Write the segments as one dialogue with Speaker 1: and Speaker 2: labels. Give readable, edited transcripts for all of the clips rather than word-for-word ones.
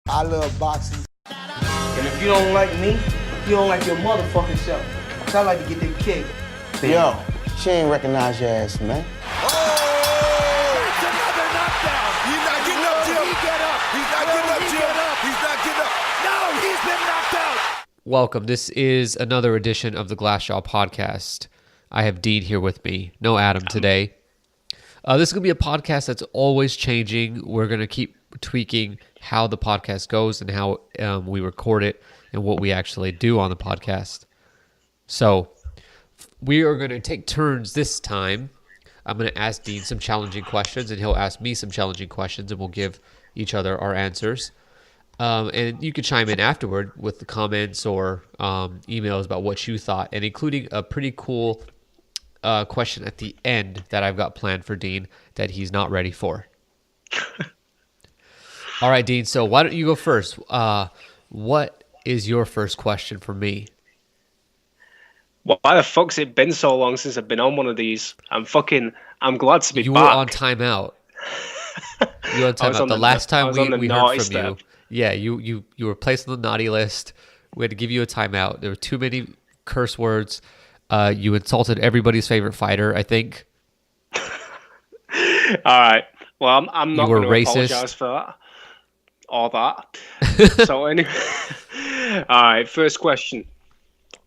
Speaker 1: I love boxing.
Speaker 2: And if you don't like me, you don't like your motherfucking self. Cause I like to get them kicked.
Speaker 1: Yo, she ain't recognize your ass, man.
Speaker 3: That's another knockdown. He's not getting up, Jim. He's not getting up, Jim. He's not getting up. No, he's been knocked out.
Speaker 4: Welcome. This is another edition of the Glassjaw podcast. I have Dean here with me. No Adam today. This is going to be a podcast that's always changing. We're going to keep tweaking how the podcast goes and how we record it and what we actually do on the podcast. So we are going to take turns this time. I'm going to ask Dean some challenging questions, and he'll ask me some challenging questions, and we'll give each other our answers. And you can chime in afterward with the comments or emails about what you thought, and including a pretty cool question at the end that I've got planned for Dean that he's not ready for. All right, Dean, so why don't you go first? What is your first question for me?
Speaker 5: Why the fuck's it been so long since I've been on one of these? I'm glad to be
Speaker 4: You
Speaker 5: back.
Speaker 4: were on timeout. You were on timeout. The last time we heard from you. Yeah, you were placed on the naughty list. We had to give you a timeout. There were too many curse words. You insulted everybody's favorite fighter, I think.
Speaker 5: All right. Well, I'm not
Speaker 4: You were
Speaker 5: going to
Speaker 4: racist.
Speaker 5: apologize for that. All that. So anyway, all right. First question.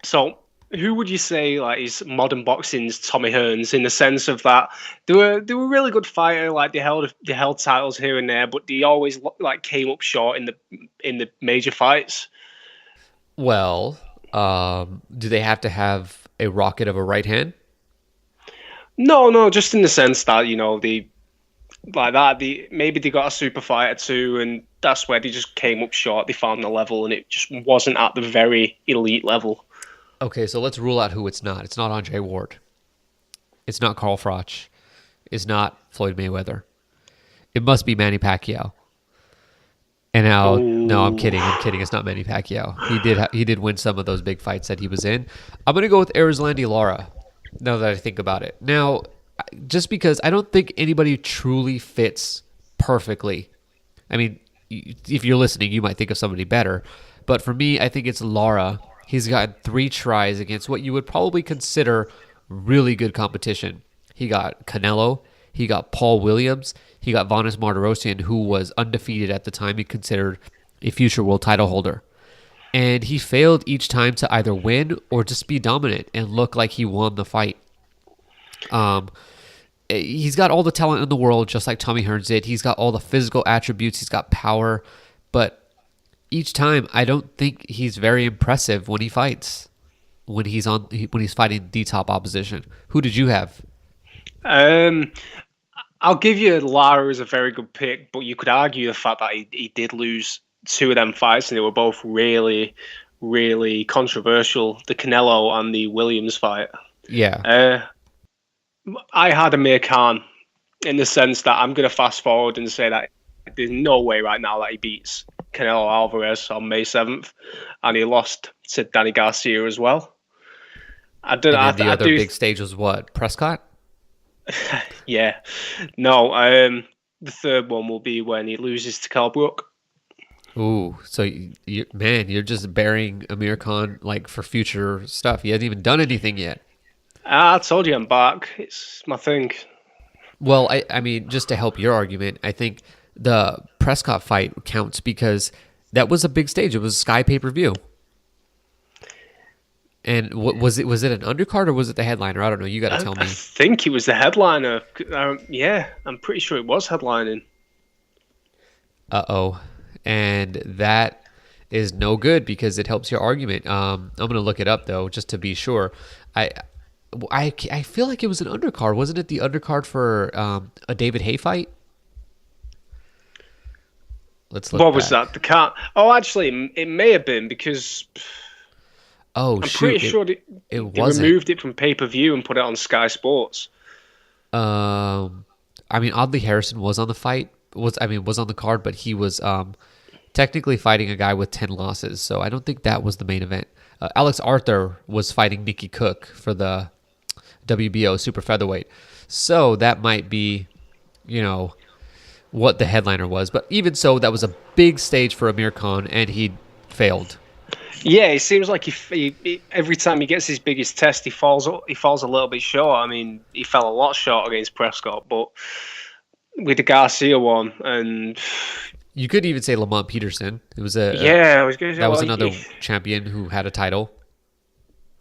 Speaker 5: So, who would you say is modern boxing's Tommy Hearns in the sense of that they were a really good fighter, they held titles here and there, but they always came up short in the major fights?
Speaker 4: Well, do they have to have a rocket of a right hand?
Speaker 5: No, just in the sense that maybe they got a super fighter too, and that's where they just came up short. They found the level, and it just wasn't at the very elite level.
Speaker 4: Okay, so let's rule out who it's not. It's not Andre Ward. It's not Carl Froch. It's not Floyd Mayweather. It must be Manny Pacquiao. And now, no, I'm kidding. It's not Manny Pacquiao. He did win some of those big fights that he was in. I'm going to go with Erislandy Lara, now that I think about it. Now, just because I don't think anybody truly fits perfectly. I mean, if you're listening, you might think of somebody better. But for me, I think it's Lara. He's gotten 3 tries against what you would probably consider really good competition. He got Canelo, he got Paul Williams, he got Vanes Martirosyan, who was undefeated at the time he considered a future world title holder. And he failed each time to either win or just be dominant and look like he won the fight. He's got all the talent in the world, just like Tommy Hearns did. He's got all the physical attributes, he's got power, but each time, I don't think he's very impressive when he fights. When he's fighting the top opposition. Who did you have?
Speaker 5: I'll give you Lara as a very good pick, but you could argue the fact that he did lose 2 of them fights, and they were both really, really controversial. The Canelo and the Williams fight.
Speaker 4: Yeah.
Speaker 5: I had Amir Khan in the sense that I'm going to fast forward and say that there's no way right now that he beats Canelo Alvarez on May 7th, and he lost to Danny Garcia as well.
Speaker 4: The other big stage was what? Prescott?
Speaker 5: Yeah. No, the third one will be when he loses to Kell Brook.
Speaker 4: Ooh, so you're just burying Amir Khan for future stuff. He hasn't even done anything yet.
Speaker 5: I told you I'm back. It's my thing.
Speaker 4: Well, I mean, just to help your argument, I think the Prescott fight counts because that was a big stage. It was Sky pay-per-view. And was it an undercard or was it the headliner? I don't know. You got to tell me.
Speaker 5: I think it was the headliner. Yeah, I'm pretty sure it was headlining.
Speaker 4: Uh-oh. And that is no good because it helps your argument. I'm going to look it up, though, just to be sure. I feel like it was an undercard. Wasn't it the undercard for a David Haye fight? Let's look.
Speaker 5: What was that? The cat? Oh, actually, it may have been because.
Speaker 4: Oh,
Speaker 5: I'm pretty sure they removed it from pay-per-view and put it on Sky Sports.
Speaker 4: I mean, Audley Harrison was on the fight. Was on the card, but he was technically fighting a guy with 10 losses. So I don't think that was the main event. Alex Arthur was fighting Nikki Cook for the WBO super featherweight. So that might be, what the headliner was. But even so, that was a big stage for Amir Khan, and he failed.
Speaker 5: Yeah, it seems like he every time he gets his biggest test, he falls a little bit short. I mean, he fell a lot short against Prescott, but with the Garcia one, and
Speaker 4: You could even say Lamont Peterson. It was
Speaker 5: I was going to say
Speaker 4: that was another champion who had a title.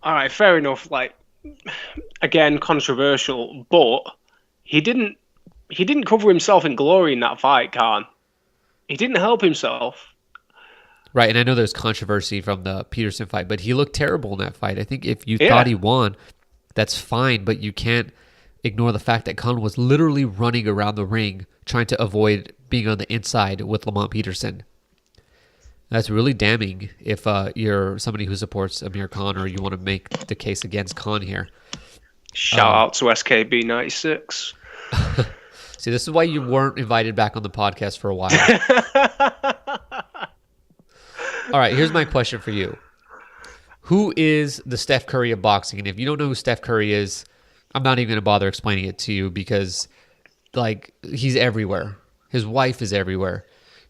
Speaker 5: All right, fair enough. Like, again, controversial, but he didn't cover himself in glory in that fight, Khan. He didn't help himself.
Speaker 4: Right, and I know there's controversy from the Peterson fight, but he looked terrible in that fight. I think if you thought he won, that's fine, but you can't ignore the fact that Khan was literally running around the ring trying to avoid being on the inside with Lamont Peterson. That's really damning if you're somebody who supports Amir Khan or you want to make the case against Khan here.
Speaker 5: Shout out to SKB 96.
Speaker 4: See, this is why you weren't invited back on the podcast for a while. All right, here's my question for you. Who is the Steph Curry of boxing? And if you don't know who Steph Curry is, I'm not even going to bother explaining it to you because, like, he's everywhere. His wife is everywhere.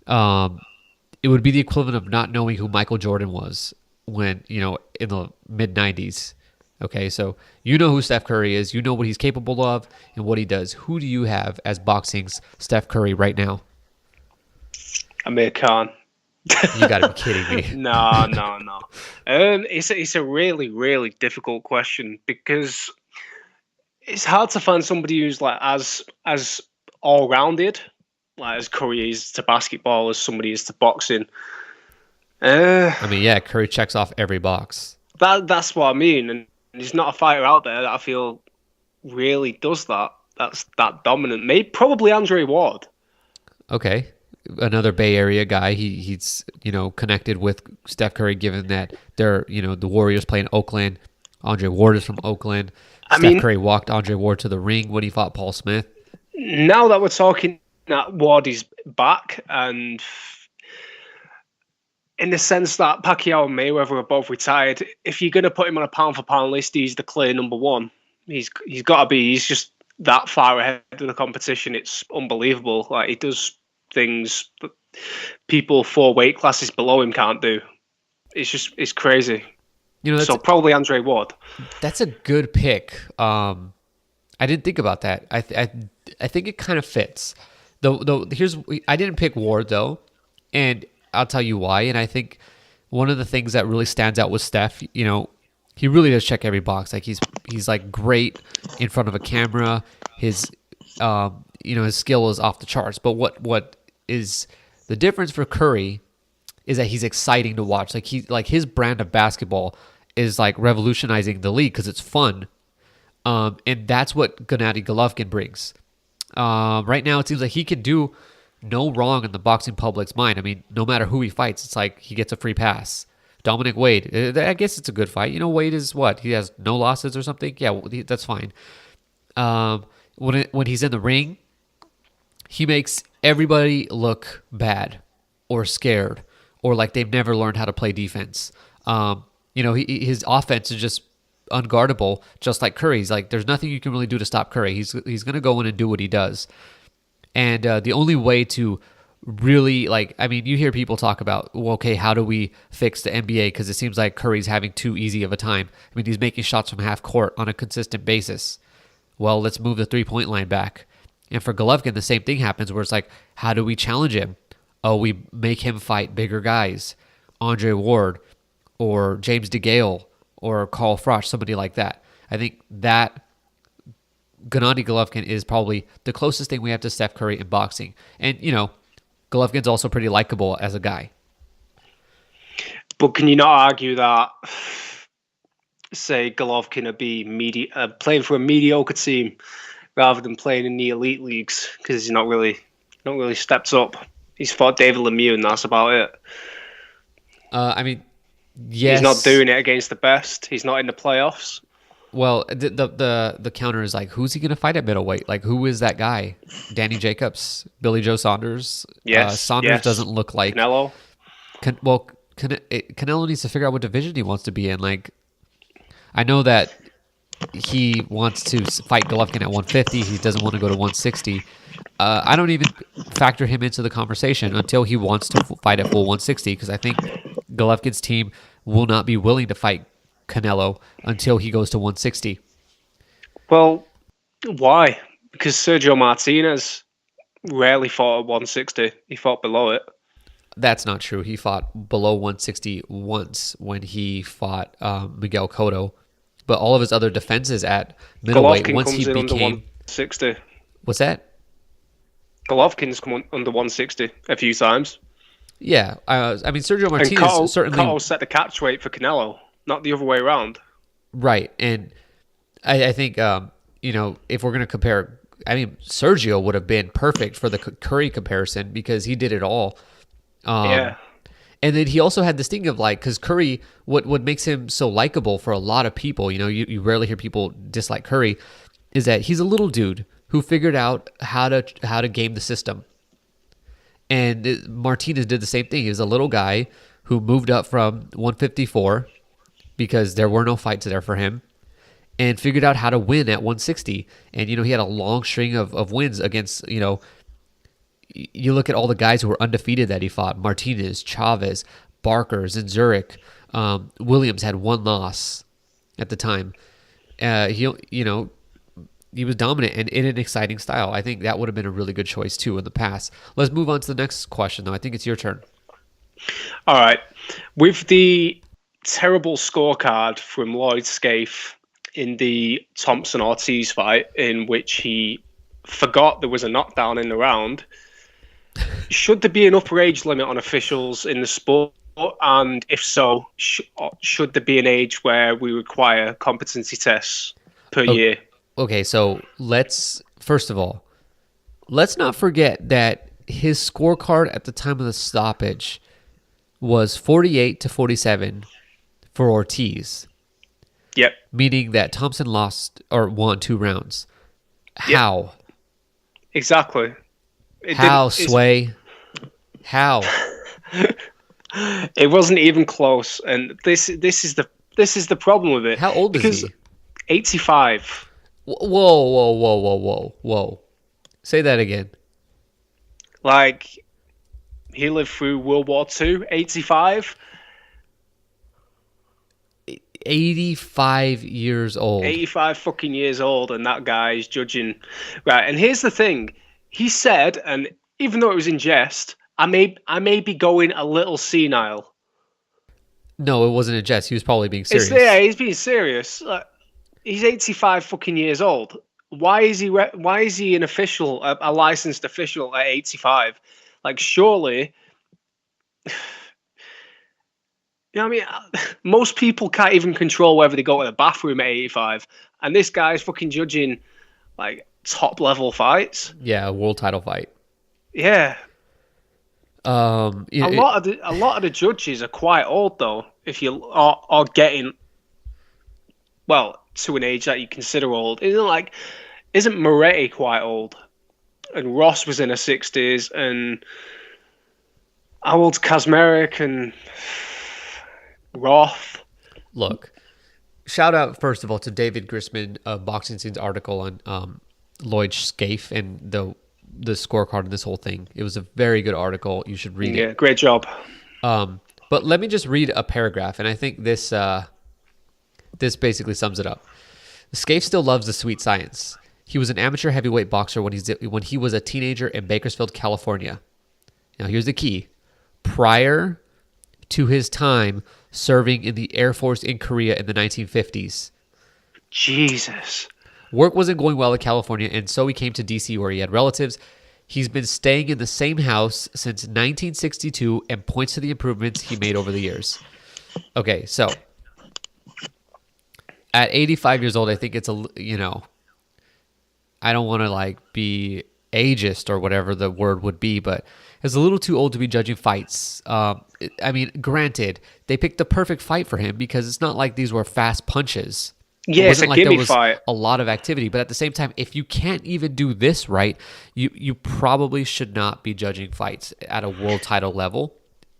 Speaker 4: It would be the equivalent of not knowing who Michael Jordan was when, in the mid-90s. Okay, so you know who Steph Curry is. You know what he's capable of and what he does. Who do you have as boxing's Steph Curry right now?
Speaker 5: Amir Khan.
Speaker 4: You got to be kidding me.
Speaker 5: No. It's a really, really difficult question because it's hard to find somebody who's like as all-rounded, like as Curry is to basketball, as somebody is to boxing.
Speaker 4: Curry checks off every box.
Speaker 5: That's what I mean, and there's not a fighter out there that I feel really does that. That's that dominant. Maybe probably Andre Ward.
Speaker 4: Okay. Another Bay Area guy. He's connected with Steph Curry, given that they're the Warriors play in Oakland. Andre Ward is from Oakland. Steph Curry walked Andre Ward to the ring when he fought Paul Smith.
Speaker 5: Now that we're talking, that Ward is back, and in the sense that Pacquiao and Mayweather are both retired, if you're going to put him on a pound for pound list, he's the clear number one. He's got to be. He's just that far ahead of the competition. It's unbelievable. Like, he does things that people 4 weight classes below him can't do. It's crazy. So probably Andre Ward.
Speaker 4: That's a good pick. I didn't think about that. I think it kind of fits. Though I didn't pick Ward though, and I'll tell you why. And I think one of the things that really stands out with Steph, he really does check every box. Like he's like great in front of a camera. His his skill is off the charts. But what is the difference for Curry is that he's exciting to watch. Like his brand of basketball is like revolutionizing the league because it's fun. And that's what Gennady Golovkin brings. Right now, it seems like he can do no wrong in the boxing public's mind. I mean, no matter who he fights, it's like he gets a free pass. Dominic Wade, I guess it's a good fight. Wade is what? He has no losses or something? Yeah, that's fine. When he's in the ring, he makes everybody look bad or scared or like they've never learned how to play defense. His offense is just unguardable, just like Curry's. Like, there's nothing you can really do to stop Curry. He's going to go in and do what he does. And the only way to really, you hear people talk about, well, okay, how do we fix the NBA? Because it seems like Curry's having too easy of a time. I mean, he's making shots from half court on a consistent basis. Well, let's move the three-point line back. And for Golovkin, the same thing happens where it's like, how do we challenge him? Oh, we make him fight bigger guys. Andre Ward or James DeGale or Carl Froch, somebody like that. I think that Gennady Golovkin is probably the closest thing we have to Steph Curry in boxing. And, Golovkin's also pretty likable as a guy.
Speaker 5: But can you not argue that, say, Golovkin would be playing for a mediocre team rather than playing in the elite leagues because he's not really stepped up? He's fought David Lemieux, and that's about it.
Speaker 4: Yes.
Speaker 5: He's not doing it against the best. He's not in the playoffs.
Speaker 4: Well, the counter is like, who's he going to fight at middleweight? Like, who is that guy? Danny Jacobs, Billy Joe Saunders.
Speaker 5: Yes.
Speaker 4: Saunders doesn't look like
Speaker 5: Canelo.
Speaker 4: Canelo needs to figure out what division he wants to be in. Like, I know that he wants to fight Golovkin at 150. He doesn't want to go to 160. I don't even factor him into the conversation until he wants to fight at full 160, because I think Golovkin's team will not be willing to fight Canelo until he goes to 160.
Speaker 5: Well, why? Because Sergio Martinez rarely fought at 160. He fought below it.
Speaker 4: That's not true. He fought below 160 once when he fought Miguel Cotto, but all of his other defenses at middleweight,
Speaker 5: Golovkin
Speaker 4: once
Speaker 5: comes
Speaker 4: he
Speaker 5: in under
Speaker 4: became...
Speaker 5: 160.
Speaker 4: What's that?
Speaker 5: Golovkin's come under 160 a few times.
Speaker 4: Yeah, I mean, Sergio
Speaker 5: And
Speaker 4: Martinez certainly...
Speaker 5: Cotto set the catch weight for Canelo, not the other way around.
Speaker 4: Right, and I think, if we're going to compare... I mean, Sergio would have been perfect for the Curry comparison because he did it all.
Speaker 5: Yeah.
Speaker 4: And then he also had this thing of because Curry, what makes him so likable for a lot of people, you rarely hear people dislike Curry, is that he's a little dude who figured out how to game the system. And Martinez did the same thing. He was a little guy who moved up from 154 because there were no fights there for him, and figured out how to win at 160. And, he had a long string of wins against, you look at all the guys who were undefeated that he fought: Martinez, Chavez, Barker, Zurich. Williams had one loss at the time. He was dominant and in an exciting style. I think that would have been a really good choice too in the past. Let's move on to the next question, though. I think it's your turn.
Speaker 5: All right. With the terrible scorecard from Lloyd Scaife in the Thompson-Ortiz fight, in which he forgot there was a knockdown in the round, should there be an upper age limit on officials in the sport? And if so, should there be an age where we require competency tests per year?
Speaker 4: Okay, so first of all, let's not forget that his scorecard at the time of the stoppage was 48-47 for Ortiz.
Speaker 5: Yep.
Speaker 4: Meaning that Thompson lost or won 2 rounds. How?
Speaker 5: Yep. Exactly.
Speaker 4: How, Sway? How?
Speaker 5: It wasn't even close, and this is the problem with it.
Speaker 4: How old is he?
Speaker 5: 85.
Speaker 4: Whoa. Say that again.
Speaker 5: He lived through World War II, 85.
Speaker 4: 85 years old.
Speaker 5: 85 fucking years old, and that guy is judging. Right, and here's the thing. He said, and even though it was in jest, I may be going a little senile.
Speaker 4: No, it wasn't a jest. He was probably being serious.
Speaker 5: He's being serious. He's 85 fucking years old. Why is he an official, a licensed official at 85? Surely, I mean, most people can't even control whether they go to the bathroom at 85, and this guy's fucking judging top level fights.
Speaker 4: Yeah, a world title fight.
Speaker 5: Yeah. A lot of the judges are quite old though. If you are getting to an age that you consider old, isn't Moretti quite old? And Ross was in her 60s, and how old's Kazmarek and Roth?
Speaker 4: Look, shout out first of all to David Grisman of Boxing Scene's article on Lloyd Scaife and the scorecard of this whole thing. It was a very good article. You should read it.
Speaker 5: Yeah, great job.
Speaker 4: But let me just read a paragraph, and I think this basically sums it up. Scaife still loves the sweet science. He was an amateur heavyweight boxer when he was a teenager in Bakersfield, California. Now here's the key. Prior to his time serving in the Air Force in Korea in the 1950s.
Speaker 5: Jesus.
Speaker 4: Work wasn't going well in California, and so he came to D.C. where he had relatives. He's been staying in the same house since 1962 and points to the improvements he made over the years. Okay, so at 85 years old, I think it's I don't want to be ageist or whatever the word would be, but it's a little too old to be judging fights. I mean, granted, they picked the perfect fight for him because it's not like these were fast punches.
Speaker 5: Yeah, it's a gimme fight.
Speaker 4: A lot of activity, but at the same time, if you can't even do this right, you probably should not be judging fights at a world title level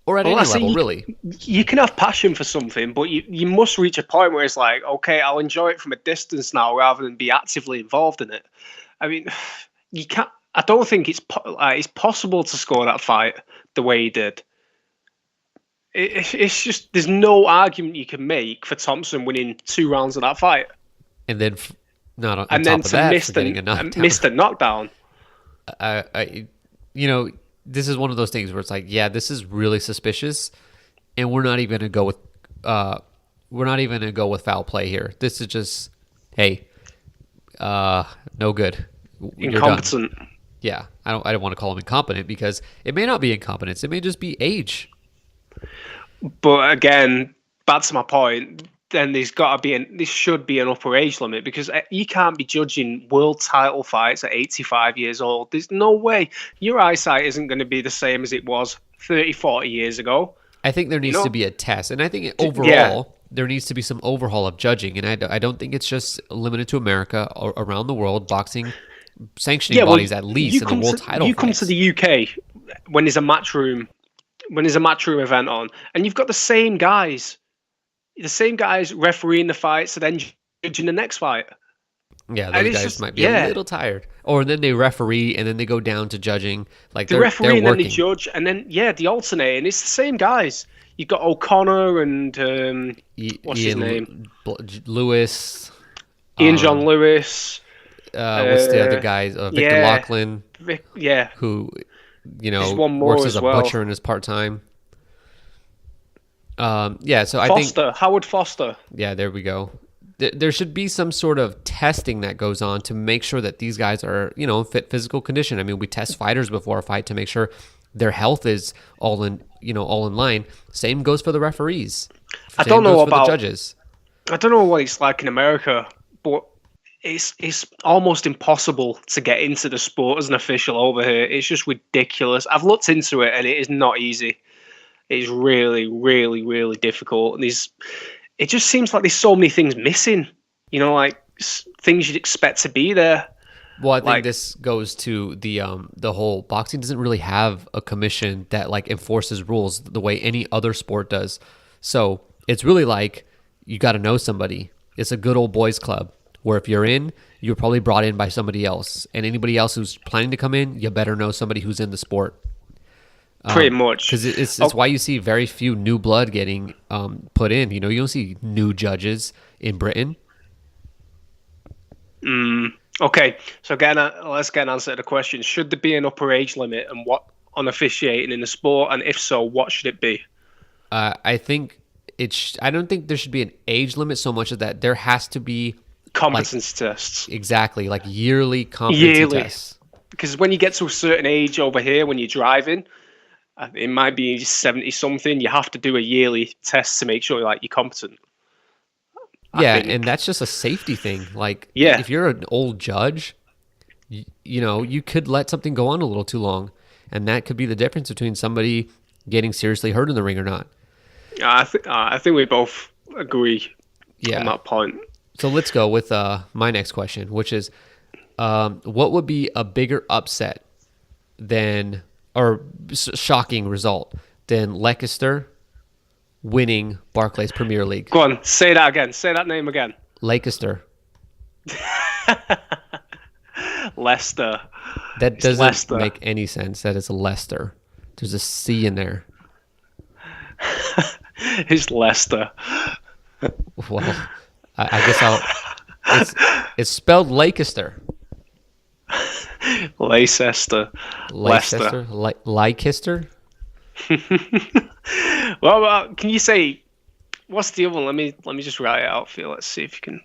Speaker 4: or at any level, really.
Speaker 5: You can have passion for something, but you must reach a point where it's okay, I'll enjoy it from a distance now rather than be actively involved in it. I mean, you can't. I don't think it's possible to score that fight the way he did. It's just there's no argument you can make for Thompson winning 2 rounds of that fight,
Speaker 4: And then not on
Speaker 5: and
Speaker 4: top
Speaker 5: then
Speaker 4: of
Speaker 5: to
Speaker 4: that,
Speaker 5: miss
Speaker 4: for getting a knockdown.
Speaker 5: the knockdown.
Speaker 4: You know, this is one of those things where it's like, yeah, this is really suspicious, and we're not even gonna go with foul play here. This is just, hey, no good. You're done.
Speaker 5: Incompetent.
Speaker 4: Yeah, I don't want to call him incompetent because it may not be incompetence. It may just be age.
Speaker 5: But again, back to my point, then there should be an upper age limit, because you can't be judging world title fights at 85 years old. There's no way. Your eyesight isn't going to be the same as it was 30, 40 years ago.
Speaker 4: I think there needs to be a test, and I think overall there needs to be some overhaul of judging, and I don't think it's just limited to America or around the world. Boxing sanctioning bodies, at least in the world title.
Speaker 5: You come to the UK when there's a matchroom event on, and you've got the same guys refereeing the fights and then judging the next fight.
Speaker 4: Yeah, those guys might be a little tired, or then they referee and then they go down to judging. Like
Speaker 5: the referee and then they judge, and then the alternate, and it's the same guys. You've got O'Connor and what's his name,
Speaker 4: Lewis,
Speaker 5: Ian John Lewis.
Speaker 4: What's the other guys? Victor Lachlan. Who, works as a butcher in his part time. So I think
Speaker 5: Howard Foster.
Speaker 4: Yeah, there we go. There should be some sort of testing that goes on to make sure that these guys are, in fit physical condition. I mean, we test fighters before a fight to make sure their health is all in line. Same goes for the referees.
Speaker 5: I don't know about
Speaker 4: the judges.
Speaker 5: I don't know what it's like in America, but it's almost impossible to get into the sport as an official over here. It's just ridiculous. I've looked into it, and it is not easy. It's really, really, really difficult. And it just seems like there's so many things missing. Like things you'd expect to be there.
Speaker 4: Well, I think this goes to the whole boxing doesn't really have a commission that enforces rules the way any other sport does. So it's really like you got to know somebody. It's a good old boys club where if you're in, you're probably brought in by somebody else, and anybody else who's planning to come in, you better know somebody who's in the sport.
Speaker 5: Pretty much,
Speaker 4: because it's why you see very few new blood getting put in. You don't see new judges in Britain.
Speaker 5: Okay, so again, let's get an answer to the question: should there be an upper age limit, and what on officiating in the sport, and if so, what should it be?
Speaker 4: I think I don't think there should be an age limit so much as that there has to be
Speaker 5: competency tests.
Speaker 4: Exactly, yearly competency tests.
Speaker 5: Because when you get to a certain age over here, when you're driving, it might be 70 something. You have to do a yearly test to make sure you're competent.
Speaker 4: And that's just a safety thing. If you're an old judge, you could let something go on a little too long, and that could be the difference between somebody getting seriously hurt in the ring or not.
Speaker 5: I think we both agree on that point.
Speaker 4: So let's go with my next question, which is, what would be a bigger upset or shocking result than Leicester winning Barclays Premier League?
Speaker 5: Go on, say that again. Say that name again.
Speaker 4: Leicester.
Speaker 5: Leicester.
Speaker 4: That doesn't make any sense. That is Leicester. There's a C in there.
Speaker 5: It's Leicester.
Speaker 4: Well, I guess it's spelled Leicester.
Speaker 5: Leicester.
Speaker 4: Leicester.
Speaker 5: Well, can you say what's the other one? Let me just write it out for you. Let's see if you can.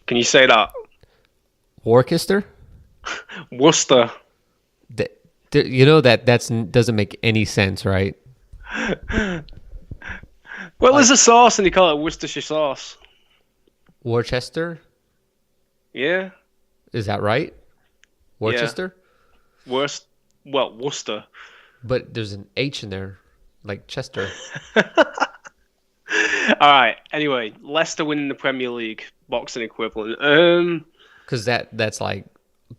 Speaker 5: Can you say that?
Speaker 4: Worcester.
Speaker 5: Worcester.
Speaker 4: That doesn't make any sense, right?
Speaker 5: Well, there's a sauce, and they call it Worcestershire sauce.
Speaker 4: Worcester.
Speaker 5: Yeah.
Speaker 4: Is that right? Worcester?
Speaker 5: Yeah. Worcester.
Speaker 4: But there's an H in there, like Chester.
Speaker 5: All right. Anyway, Leicester winning the Premier League boxing equivalent.
Speaker 4: Because that's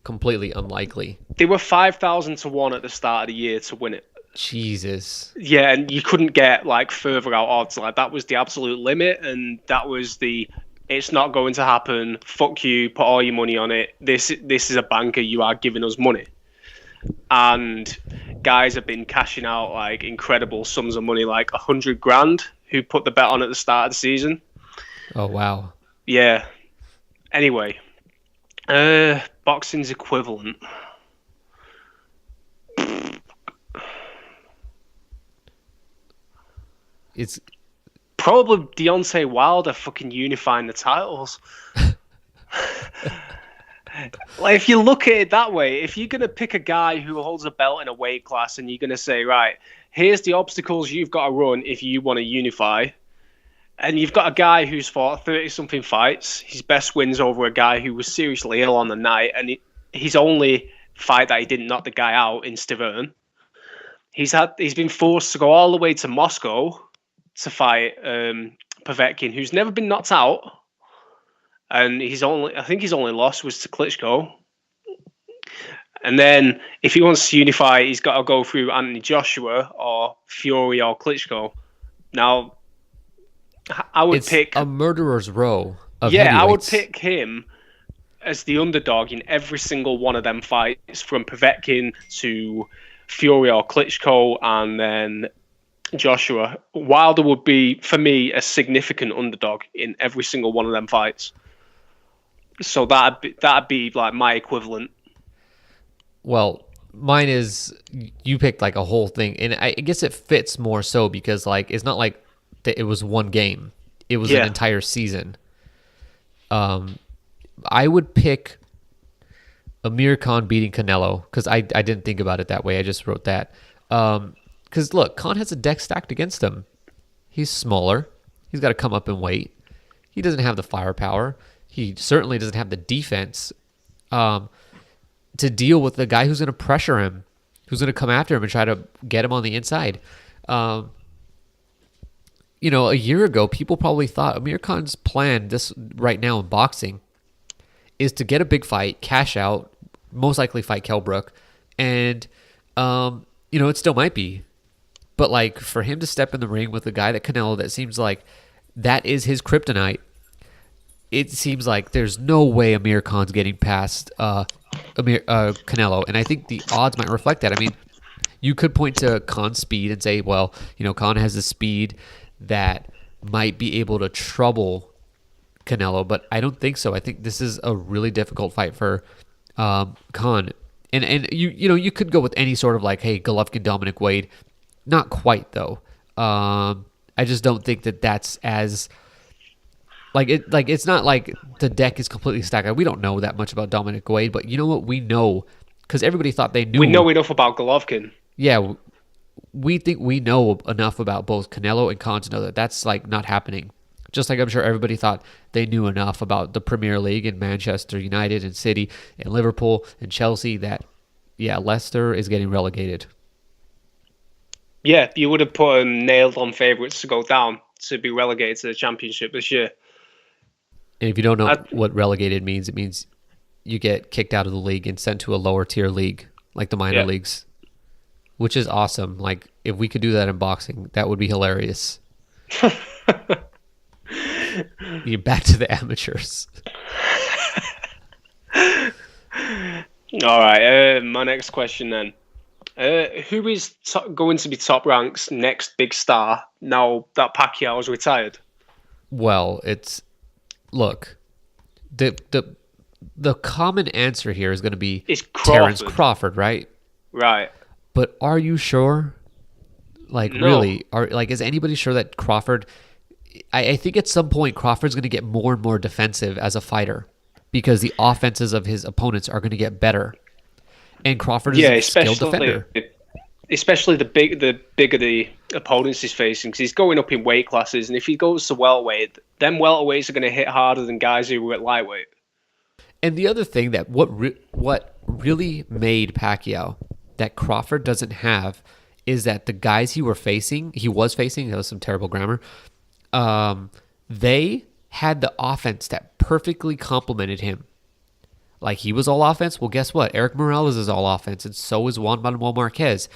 Speaker 4: completely unlikely.
Speaker 5: They were 5,000 to 1 at the start of the year to win it.
Speaker 4: Jesus.
Speaker 5: Yeah, and you couldn't get further out odds. That was the absolute limit, and that was the It's not going to happen. Fuck you. Put all your money on it. This is a banker. You are giving us money. And guys have been cashing out like incredible sums of money, like 100 grand, who put the bet on at the start of the season.
Speaker 4: Oh, wow.
Speaker 5: Yeah. Anyway, boxing's equivalent.
Speaker 4: It's
Speaker 5: Probably Deontay Wilder fucking unifying the titles. Like, if you look at it that way, if you're going to pick a guy who holds a belt in a weight class and you're going to say, right, here's the obstacles you've got to run if you want to unify, and you've got a guy who's fought 30-something fights, his best wins over a guy who was seriously ill on the night, and his only fight that he didn't knock the guy out in Stiverne, he's been forced to go all the way to Moscow to fight Povetkin, who's never been knocked out. And I think his only loss was to Klitschko. And then if he wants to unify, he's got to go through Anthony Joshua or Fury or Klitschko. Now, I would pick
Speaker 4: a murderer's row of
Speaker 5: I would
Speaker 4: heavyweights.
Speaker 5: pick him as the underdog in every single one of them fights, from Povetkin to Fury or Klitschko, and then Joshua. Wilder would be, for me, a significant underdog in every single one of them fights. So that'd be like my equivalent.
Speaker 4: Well, mine is, you picked like a whole thing, and I guess it fits more so because like it's not like that it was one game; it was an entire season. I would pick Amir Khan beating Canelo because I didn't think about it that way. I just wrote that because look, Khan has a deck stacked against him. He's smaller. He's got to come up in weight. He doesn't have the firepower. He certainly doesn't have the defense to deal with the guy who's going to pressure him, who's going to come after him and try to get him on the inside. A year ago, people probably thought Amir Khan's plan this right now in boxing is to get a big fight, cash out, most likely fight Kell Brook, and it still might be. But like for him to step in the ring with a guy that Canelo, that seems like that is his kryptonite. It seems like there's no way Amir Khan's getting past Canelo, and I think the odds might reflect that. I mean, you could point to Khan's speed and say, well, Khan has the speed that might be able to trouble Canelo, but I don't think so. I think this is a really difficult fight for Khan, and you could go with any sort of like, hey, Golovkin, Dominic Wade, not quite though. I just don't think that that's as it's not like the deck is completely stacked. We don't know that much about Dominic Wade, but you know what? We know because everybody thought they knew.
Speaker 5: We know enough about Golovkin.
Speaker 4: Yeah, we think we know enough about both Canelo and Khan to know that that's like not happening. Just like I'm sure everybody thought they knew enough about the Premier League and Manchester United and City and Liverpool and Chelsea that, Leicester is getting relegated.
Speaker 5: Yeah, you would have put them nailed on favourites to go down to be relegated to the Championship this year.
Speaker 4: And if you don't know what relegated means, it means you get kicked out of the league and sent to a lower tier league, like the minor leagues, which is awesome. Like, if we could do that in boxing, that would be hilarious. You're back to the amateurs.
Speaker 5: All right, my next question then. Who is going to be top ranks next big star now that Pacquiao is retired?
Speaker 4: Well, look, the common answer here is going to be Terrence Crawford, right?
Speaker 5: Right.
Speaker 4: But are you sure? Like, no. Really? Is anybody sure that Crawford... I think at some point Crawford's going to get more and more defensive as a fighter because the offenses of his opponents are going to get better. And Crawford is a skilled defender.
Speaker 5: Especially the bigger the opponents he's facing, because he's going up in weight classes, and if he goes to welterweight, them welterweights are going to hit harder than guys who were at lightweight.
Speaker 4: And the other thing that what really made Pacquiao that Crawford doesn't have is that the guys he was facing, that was some terrible grammar, they had the offense that perfectly complemented him. Like, he was all offense. Well, guess what? Eric Morales is all offense, and so is Juan Manuel Marquez.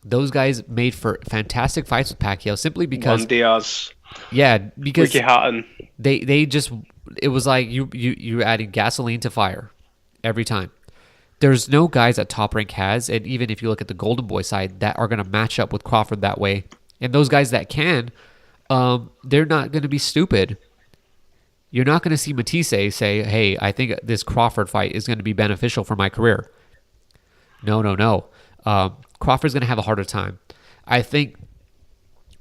Speaker 4: Those guys made for fantastic fights with Pacquiao simply because
Speaker 5: Juan Diaz,
Speaker 4: because
Speaker 5: Ricky Hatton.
Speaker 4: they just, it was like you adding gasoline to fire every time. There's no guys that Top Rank has, and even if you look at the Golden Boy side, that are going to match up with Crawford that way. And those guys that can, they're not going to be stupid. You're not going to see Matisse say, hey, I think this Crawford fight is going to be beneficial for my career. No. Crawford's going to have a harder time. I think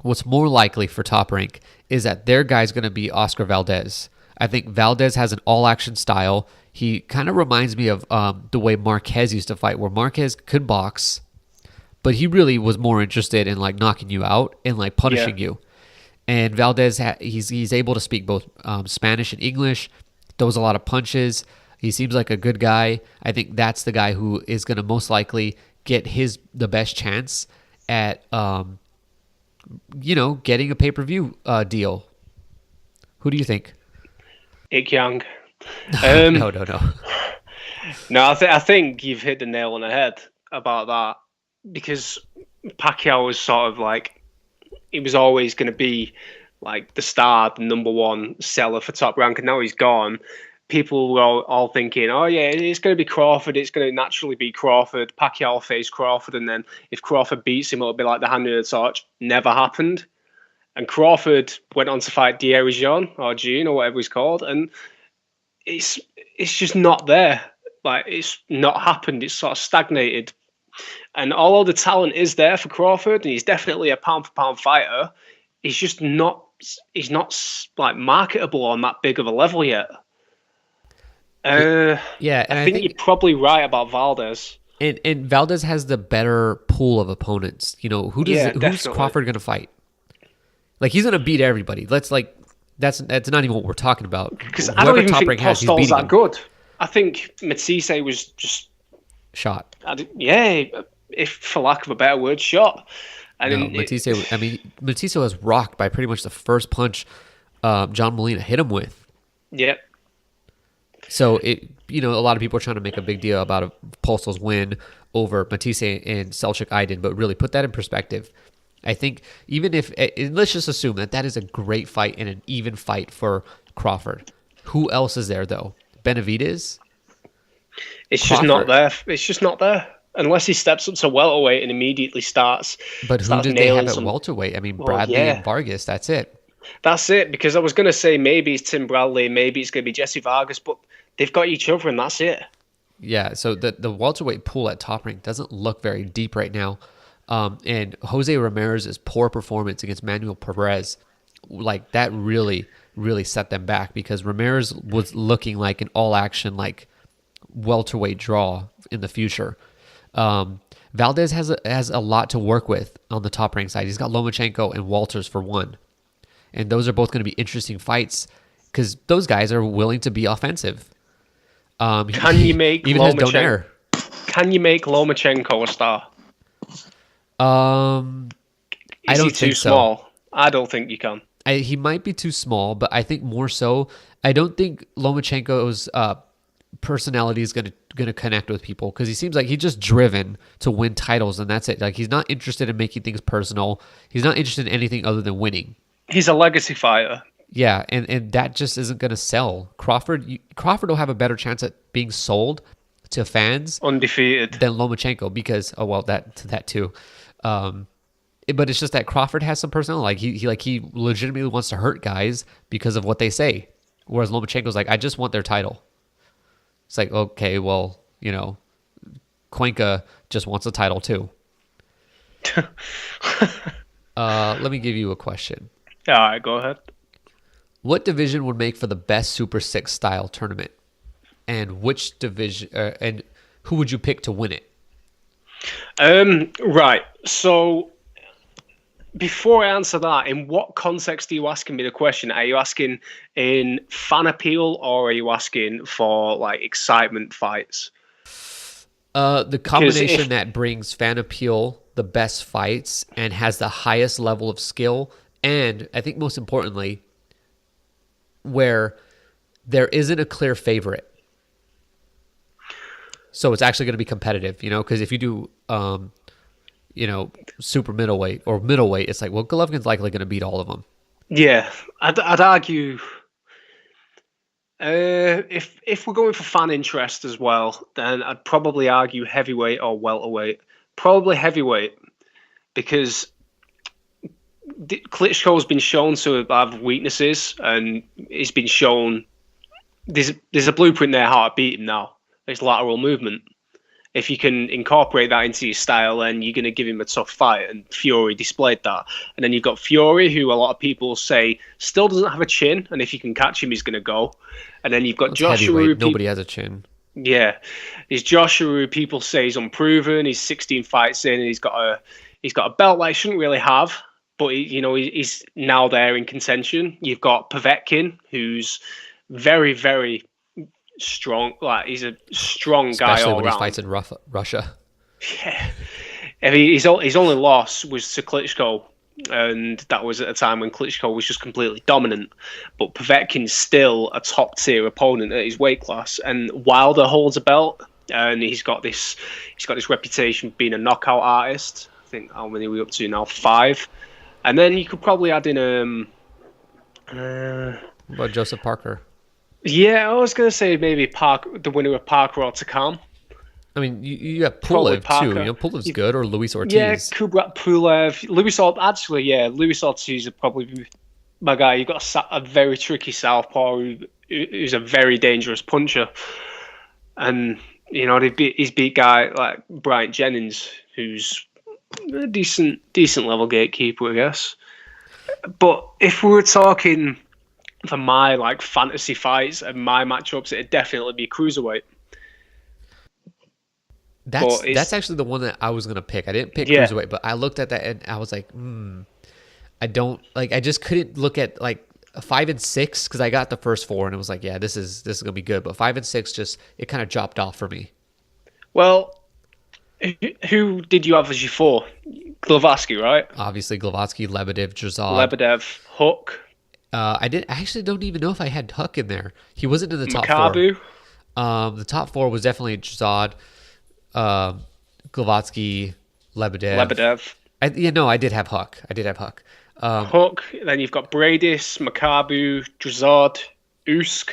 Speaker 4: what's more likely for Top Rank is that their guy's going to be Oscar Valdez. I think Valdez has an all-action style. He kind of reminds me of the way Marquez used to fight, where Marquez could box, but he really was more interested in like knocking you out and like punishing you. And Valdez, he's able to speak both Spanish and English, throws a lot of punches. He seems like a good guy. I think that's the guy who is going to most likely get the best chance at, getting a pay-per-view deal. Who do you think?
Speaker 5: Ik Yang.
Speaker 4: No.
Speaker 5: No, I think you've hit the nail on the head about that, because Pacquiao was sort of like, he was always going to be like the star, the number one seller for Top Rank, and now he's gone. People were all thinking, oh yeah, it's going to be Crawford, it's going to naturally be Crawford. Pacquiao will face Crawford, and then if Crawford beats him, it'll be like the hand in the torch. Never happened. And Crawford went on to fight Thierry Jean, or Jean, or whatever he's called, and it's just not there. Like, it's not happened. It's sort of stagnated. And although the talent is there for Crawford, and he's definitely a pound-for-pound fighter, he's just not. He's not like marketable on that big of a level yet.
Speaker 4: Yeah, and
Speaker 5: I think you're probably right about Valdez.
Speaker 4: And Valdez has the better pool of opponents. Who's Crawford going to fight? Like, he's going to beat everybody. That's not even what we're talking about.
Speaker 5: Because I don't even think Postol's that good. I think Matisse was just
Speaker 4: shot.
Speaker 5: If for lack of a better word, shot.
Speaker 4: Matisse was rocked by pretty much the first punch John Molina hit him with.
Speaker 5: Yep.
Speaker 4: So a lot of people are trying to make a big deal about Postol's win over Matisse and Selçuk Aydin, but really put that in perspective. I think even if let's just assume that is a great fight and an even fight for Crawford. Who else is there though? Benavidez?
Speaker 5: It's just not there. It's just not there. Unless he steps up to welterweight and immediately starts.
Speaker 4: But who did they have at welterweight? I mean, Bradley and Vargas, that's it.
Speaker 5: That's it, because I was going to say maybe it's Tim Bradley, maybe it's going to be Jesse Vargas, but they've got each other and that's it.
Speaker 4: Yeah, so the welterweight pool at Top Rank doesn't look very deep right now. And Jose Ramirez's poor performance against Manuel Perez, like that really, really set them back, because Ramirez was looking like an all-action, like welterweight draw in the future. Valdez has a lot to work with on the Top Rank side. He's got Lomachenko and Walters for one. And those are both going to be interesting fights because those guys are willing to be offensive.
Speaker 5: Can you make Lomachenko a star?
Speaker 4: I don't think so.
Speaker 5: Small? I don't think you can.
Speaker 4: He might be too small, but I think more so. I don't think Lomachenko's personality is going to connect with people, because he seems like he's just driven to win titles and that's it. Like, he's not interested in making things personal. He's not interested in anything other than winning.
Speaker 5: He's a legacy fighter.
Speaker 4: Yeah, and that just isn't going to sell. Crawford will have a better chance at being sold to fans
Speaker 5: undefeated
Speaker 4: than Lomachenko, because that too. But it's just that Crawford has some personality. He legitimately wants to hurt guys because of what they say, whereas Lomachenko's like, I just want their title. It's like, okay, well, Cuenca just wants a title too. Let me give you a question.
Speaker 5: All right, go ahead.
Speaker 4: What division would make for the best Super 6 style tournament? And which division, and who would you pick to win it?
Speaker 5: Right. So before I answer that, in what context are you asking me the question? Are you asking in fan appeal, or are you asking for like excitement fights?
Speaker 4: The combination that brings fan appeal, the best fights, and has the highest level of skill, and I think most importantly, where there isn't a clear favorite. So it's actually going to be competitive, because if you do, super middleweight or middleweight, it's like, well, Golovkin's likely going to beat all of them.
Speaker 5: Yeah, I'd argue if we're going for fan interest as well, then I'd probably argue heavyweight or welterweight. Probably heavyweight, because Klitschko's been shown to have weaknesses, and he's been shown there's a blueprint there how to beat him now. It's lateral movement. If you can incorporate that into your style, then you're going to give him a tough fight. And Fury displayed that. And then you've got Fury, who a lot of people say still doesn't have a chin, and if you can catch him, he's going to go. And then you've got Joshua. Who
Speaker 4: nobody has a chin.
Speaker 5: Yeah, he's Joshua, who people say he's unproven. He's 16 fights in, and he's got a belt that he shouldn't really have, but he's now there in contention. You've got Povetkin, who's very, very strong. Like, he's a strong guy,
Speaker 4: especially
Speaker 5: all
Speaker 4: when
Speaker 5: around.
Speaker 4: he fights in Russia.
Speaker 5: Yeah, I mean, his only loss was to Klitschko, and that was at a time when Klitschko was just completely dominant. But Povetkin's still a top tier opponent at his weight class, and Wilder holds a belt, and he's got this reputation of being a knockout artist. I think, how many are we up to now? 5. And then you could probably add in
Speaker 4: What about Joseph Parker?
Speaker 5: Yeah, I was gonna say maybe the winner of Parker or Takam.
Speaker 4: I mean, you have Pulev too. Pulev's good, or Luis Ortiz.
Speaker 5: Yeah, Kubrat Pulev, Luis Ortiz. Actually, yeah, Luis Ortiz would probably be my guy. You've got a very tricky southpaw who's a very dangerous puncher, and he's beat guy like Bryant Jennings, who's a decent level gatekeeper, I guess. But if we were talking for my fantasy fights and my matchups, it'd definitely be cruiserweight.
Speaker 4: That's actually the one that I was gonna pick. I didn't pick cruiserweight, but I looked at that and I was like, I don't like. I just couldn't look at 5 and 6 because I got the first 4 and it was like, yeah, this is gonna be good. But 5 and 6 it kind of dropped off for me.
Speaker 5: Well, who did you have as your 4? Glavatsky, right?
Speaker 4: Obviously, Glavatsky, Lebedev, Jazad.
Speaker 5: Lebedev, Hook.
Speaker 4: I actually don't even know if I had Huck in there. He wasn't in the top
Speaker 5: Makabu.
Speaker 4: 4. The top 4 was definitely Jazad, Glavatsky, Lebedev. I did have Huck.
Speaker 5: Hook. Then you've got Bradis, Makabu, Jazad, Usyk,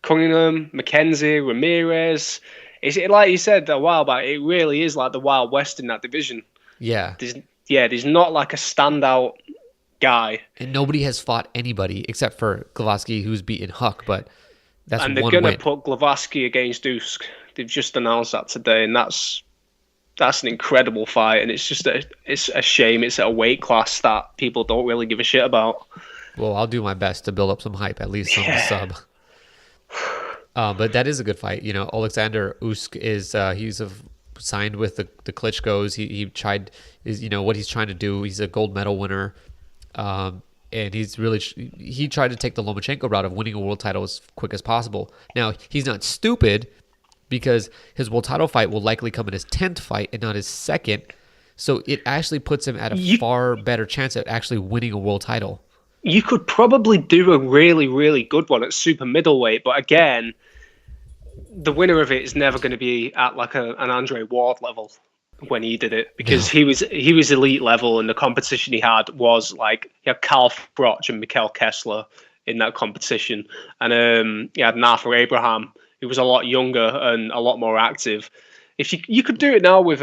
Speaker 5: Cunningham, McKenzie, Ramirez. Is it like you said a while back? It really is like the Wild West in that division.
Speaker 4: Yeah.
Speaker 5: There's not like a standout guy.
Speaker 4: And nobody has fought anybody except for Glavatsky, who's beaten Huck, but that's one win.
Speaker 5: And they're going to put Glavatsky against Usyk. They've just announced that today, and that's an incredible fight. And it's just it's a shame it's at a weight class that people don't really give a shit about.
Speaker 4: Well, I'll do my best to build up some hype, at least on the sub. But that is a good fight. Alexander Usyk is he's signed with the Klitschko's. He tried what he's trying to do. He's a gold medal winner. And he tried to take the Lomachenko route of winning a world title as quick as possible. Now, he's not stupid because his world title fight will likely come in his 10th fight and not his 2nd. So it actually puts him at a far better chance at actually winning a world title.
Speaker 5: You could probably do a really, really good one at super middleweight, but again, the winner of it is never going to be at an Andre Ward level when he did it, because he was elite level, and the competition he had was Carl Froch and Mikhail Kessler in that competition, and he had Nathan Abraham, who was a lot younger and a lot more active. If you could do it now with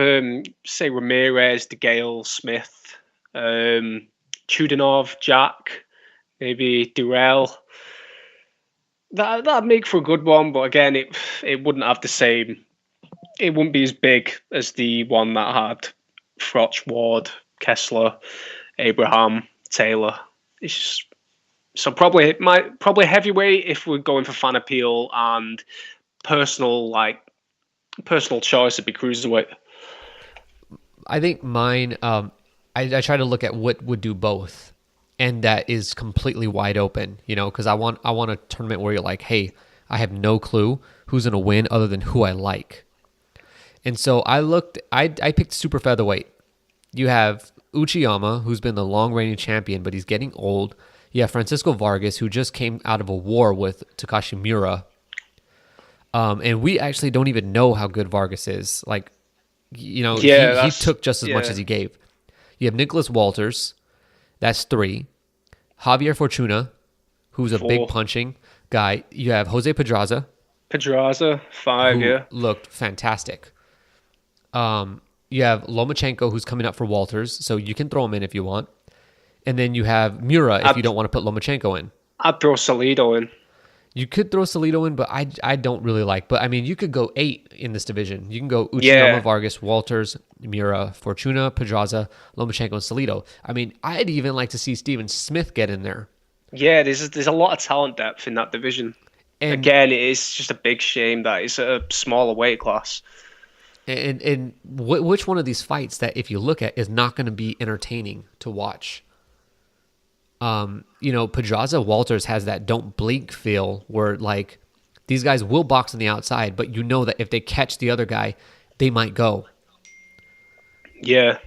Speaker 5: say Ramirez, DeGale, Smith, Chudinov, Jack, maybe Durrell, that'd make for a good one. But again, it wouldn't have the same. It wouldn't be as big as the one that had Froch, Ward, Kessler, Abraham, Taylor. It's just, so probably heavyweight if we're going for fan appeal, and personal choice would be cruiserweight.
Speaker 4: I think mine. I try to look at what would do both, and that is completely wide open. Because I want a tournament where you're like, hey, I have no clue who's gonna win other than who I like. And so I picked super featherweight. You have Uchiyama, who's been the long-reigning champion, but he's getting old. You have Francisco Vargas, who just came out of a war with Takashi Miura. And we actually don't even know how good Vargas is. You know,
Speaker 5: Yeah,
Speaker 4: he took just as much as he gave. You have Nicholas Walters, that's 3. Javier Fortuna, who's a
Speaker 5: 4.
Speaker 4: big punching guy. You have Jose Pedraza,
Speaker 5: Pedraza, 5,
Speaker 4: who
Speaker 5: yeah.
Speaker 4: looked fantastic. You have Lomachenko, who's coming up for Walters, so you can throw him in if you want. And then you have Mura if you don't want to put Lomachenko in.
Speaker 5: I'd throw Salido in.
Speaker 4: You could throw Salido in, but I don't really like. But I mean, you could go 8 in this division. You can go Uchiyama,
Speaker 5: Yeah.
Speaker 4: Vargas, Walters, Mura, Fortuna, Pedraza, Lomachenko, and Salido. I mean, I'd even like to see Steven Smith get in there.
Speaker 5: Yeah, there's a lot of talent depth in that division.
Speaker 4: And
Speaker 5: Again, it is just a big shame that it's a smaller weight class.
Speaker 4: and which one of these fights that if you look at is not going to be entertaining to watch? You know, Pedraza Walters has that don't blink feel where like these guys will box on the outside, but you know that if they catch the other guy, they might go.
Speaker 5: Yeah.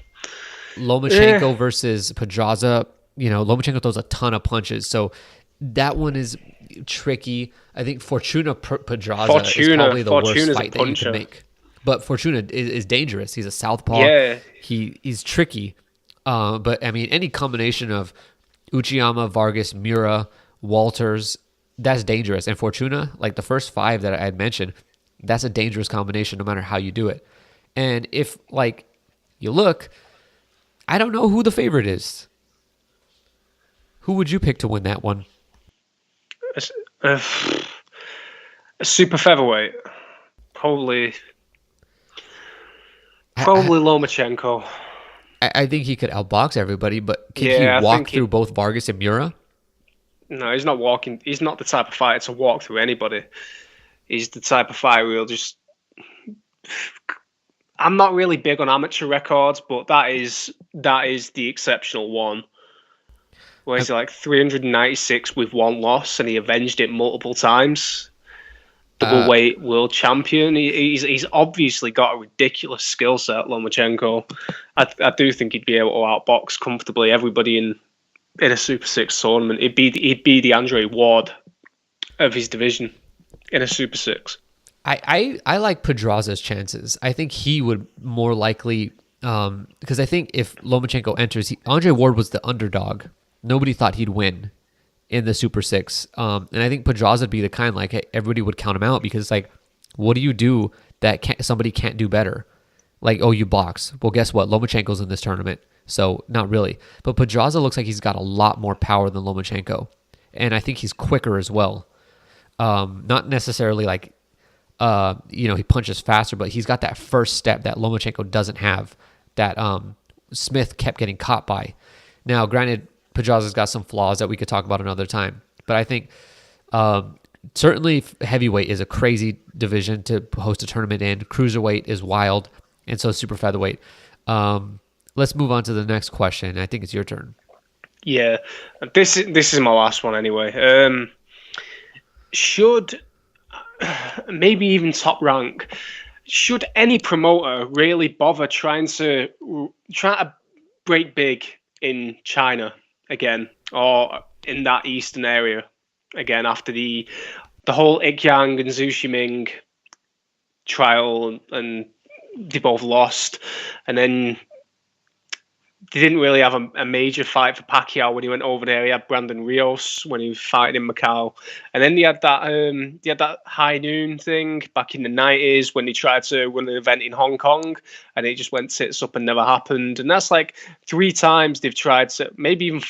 Speaker 4: Lomachenko versus Pedraza, you know, Lomachenko throws a ton of punches, so that one is tricky. I think Fortuna Pedraza is probably the worst fight that you can make. But Fortuna is dangerous. He's a southpaw.
Speaker 5: Yeah.
Speaker 4: He's tricky. But I mean, any combination of Uchiyama, Vargas, Mura, Walters, that's dangerous. And Fortuna, like the first 5 that I had mentioned, that's a dangerous combination no matter how you do it. And if like you look, I don't know who the favorite is. Who would you pick to win that one?
Speaker 5: A super featherweight. Probably Lomachenko.
Speaker 4: I think he could outbox everybody, but can
Speaker 5: Yeah, I
Speaker 4: he walk
Speaker 5: think
Speaker 4: through both Vargas and Mura?
Speaker 5: No, he's not walking. He's not the type of fighter to walk through anybody. He's the type of fighter who'll just. I'm not really big on amateur records, but that is the exceptional one. Where he's like 396 with 1 loss, and he avenged it multiple times. Double weight world champion. He's obviously got a ridiculous skill set, Lomachenko. I do think he'd be able to outbox comfortably everybody in a Super 6 tournament. He'd be the Andre Ward of his division in a Super 6.
Speaker 4: I like Pedraza's chances. I think he would more likely because I think if Lomachenko enters, Andre Ward was the underdog. Nobody thought he'd win in the Super 6. And I think Pedraza would be the kind like everybody would count him out because like, what do you do that somebody can't do better? Like, oh, you box. Well, guess what? Lomachenko's in this tournament. So not really. But Pedraza looks like he's got a lot more power than Lomachenko. And I think he's quicker as well. Not necessarily like, he punches faster, but he's got that first step that Lomachenko doesn't have that Smith kept getting caught by. Now, granted, Pedraza's got some flaws that we could talk about another time. But I think certainly heavyweight is a crazy division to host a tournament in. Cruiserweight is wild, and so super featherweight. Let's move on to the next question. I think it's your turn.
Speaker 5: Yeah, this is my last one anyway. Should maybe even Top Rank, should any promoter really bother trying to break big in China again, or in that eastern area again after the whole Ikyang and Zhu Shiming trial, and they both lost, and then they didn't really have a major fight for Pacquiao when he went over there. He had Brandon Rios when he was fighting in Macau, and then they had that High Noon thing back in the 90s when they tried to run an event in Hong Kong, and it just went tits up and never happened. And that's like 3 times they've tried to, maybe even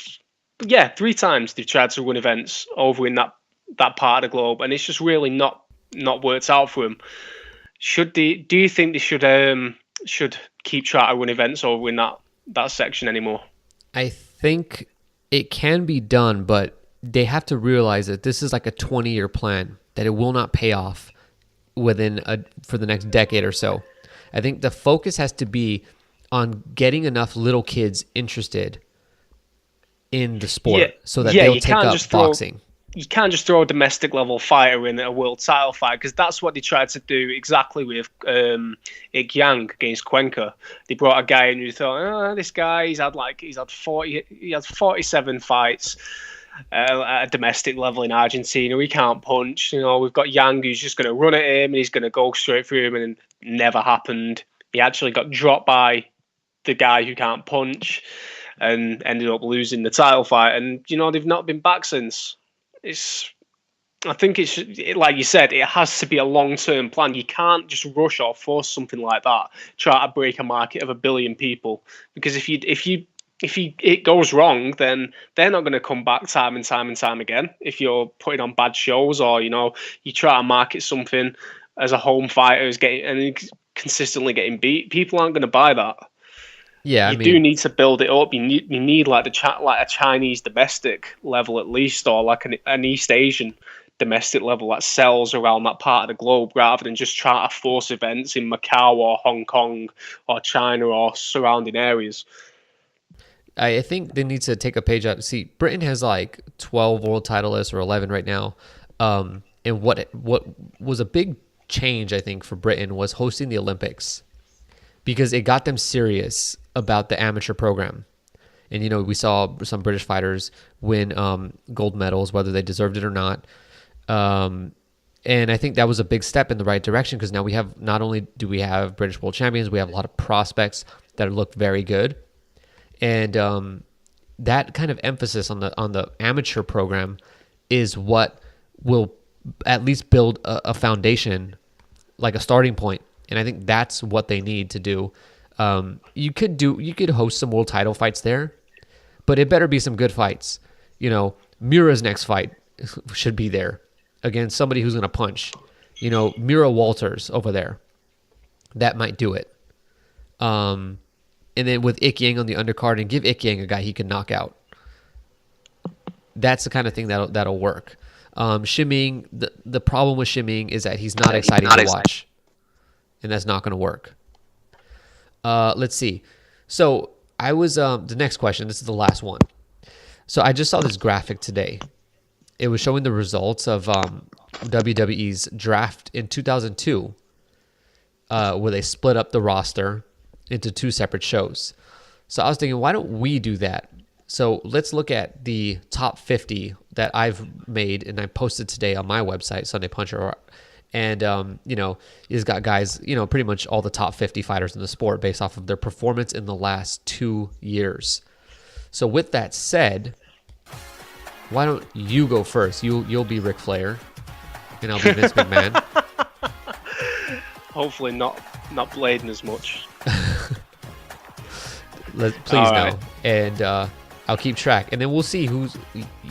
Speaker 5: 3 times they've tried to run events over in that part of the globe, and it's just really not worked out for them. Do you think they should keep trying to run events over in that section anymore?
Speaker 4: I think it can be done, but they have to realize that this is like a 20-year plan, that it will not pay off for the next decade or so. I think the focus has to be on getting enough little kids interested in the sport so that they'll take up boxing.
Speaker 5: You can't just throw a domestic level fighter in a world title fight, because that's what they tried to do exactly with Ik Yang against Cuenca. They brought a guy in who thought, this guy, he had 47 fights at a domestic level in Argentina. He can't punch. We've got Yang who's just going to run at him and he's going to go straight through him, and it never happened. He actually got dropped by the guy who can't punch and ended up losing the title fight. And, they've not been back since. I think like you said, it has to be a long-term plan. You can't just rush or force something like that, try to break a market of 1 billion people. Because if it goes wrong, then they're not going to come back time and time and time again. If you're putting on bad shows, or you try to market something as a home fighter is getting and consistently getting beat, people aren't going to buy that.
Speaker 4: Yeah,
Speaker 5: you do need to build it up. You need like a Chinese domestic level at least, or like an East Asian domestic level that sells around that part of the globe, rather than just trying to force events in Macau or Hong Kong or China or surrounding areas.
Speaker 4: I think they need to take a page out. See, Britain has like 12 world titleists or 11 right now. And what was a big change, I think, for Britain was hosting the Olympics, because it got them serious about the amateur program. And, we saw some British fighters win gold medals, whether they deserved it or not. And I think that was a big step in the right direction, because now we have, not only do we have British world champions, we have a lot of prospects that look very good. And that kind of emphasis on the amateur program is what will at least build a foundation, like a starting point. And I think that's what they need to do. You could host some world title fights there, but it better be some good fights. Mira's next fight should be there against somebody who's going to punch. Mira Walters over there, that might do it. And then with Ikyang on the undercard, and give Ikyang a guy he can knock out. That's the kind of thing that'll work. Shiming, the problem with Shiming is that he's not exciting to watch, and that's not going to work. Let's see. So I was the next question. This is the last one. So I just saw this graphic today. It was showing the results of WWE's draft in 2002, where they split up the roster into 2 separate shows. So I was thinking, why don't we do that? So let's look at the top 50 that I've made and I posted today on my website, Sunday Puncher. And, he's got guys, pretty much all the top 50 fighters in the sport based off of their performance in the last 2 years. So with that said, why don't you go first? You'll be Ric Flair, and I'll be Vince McMahon.
Speaker 5: Hopefully not blading as much.
Speaker 4: Please no. And I'll keep track, and then we'll see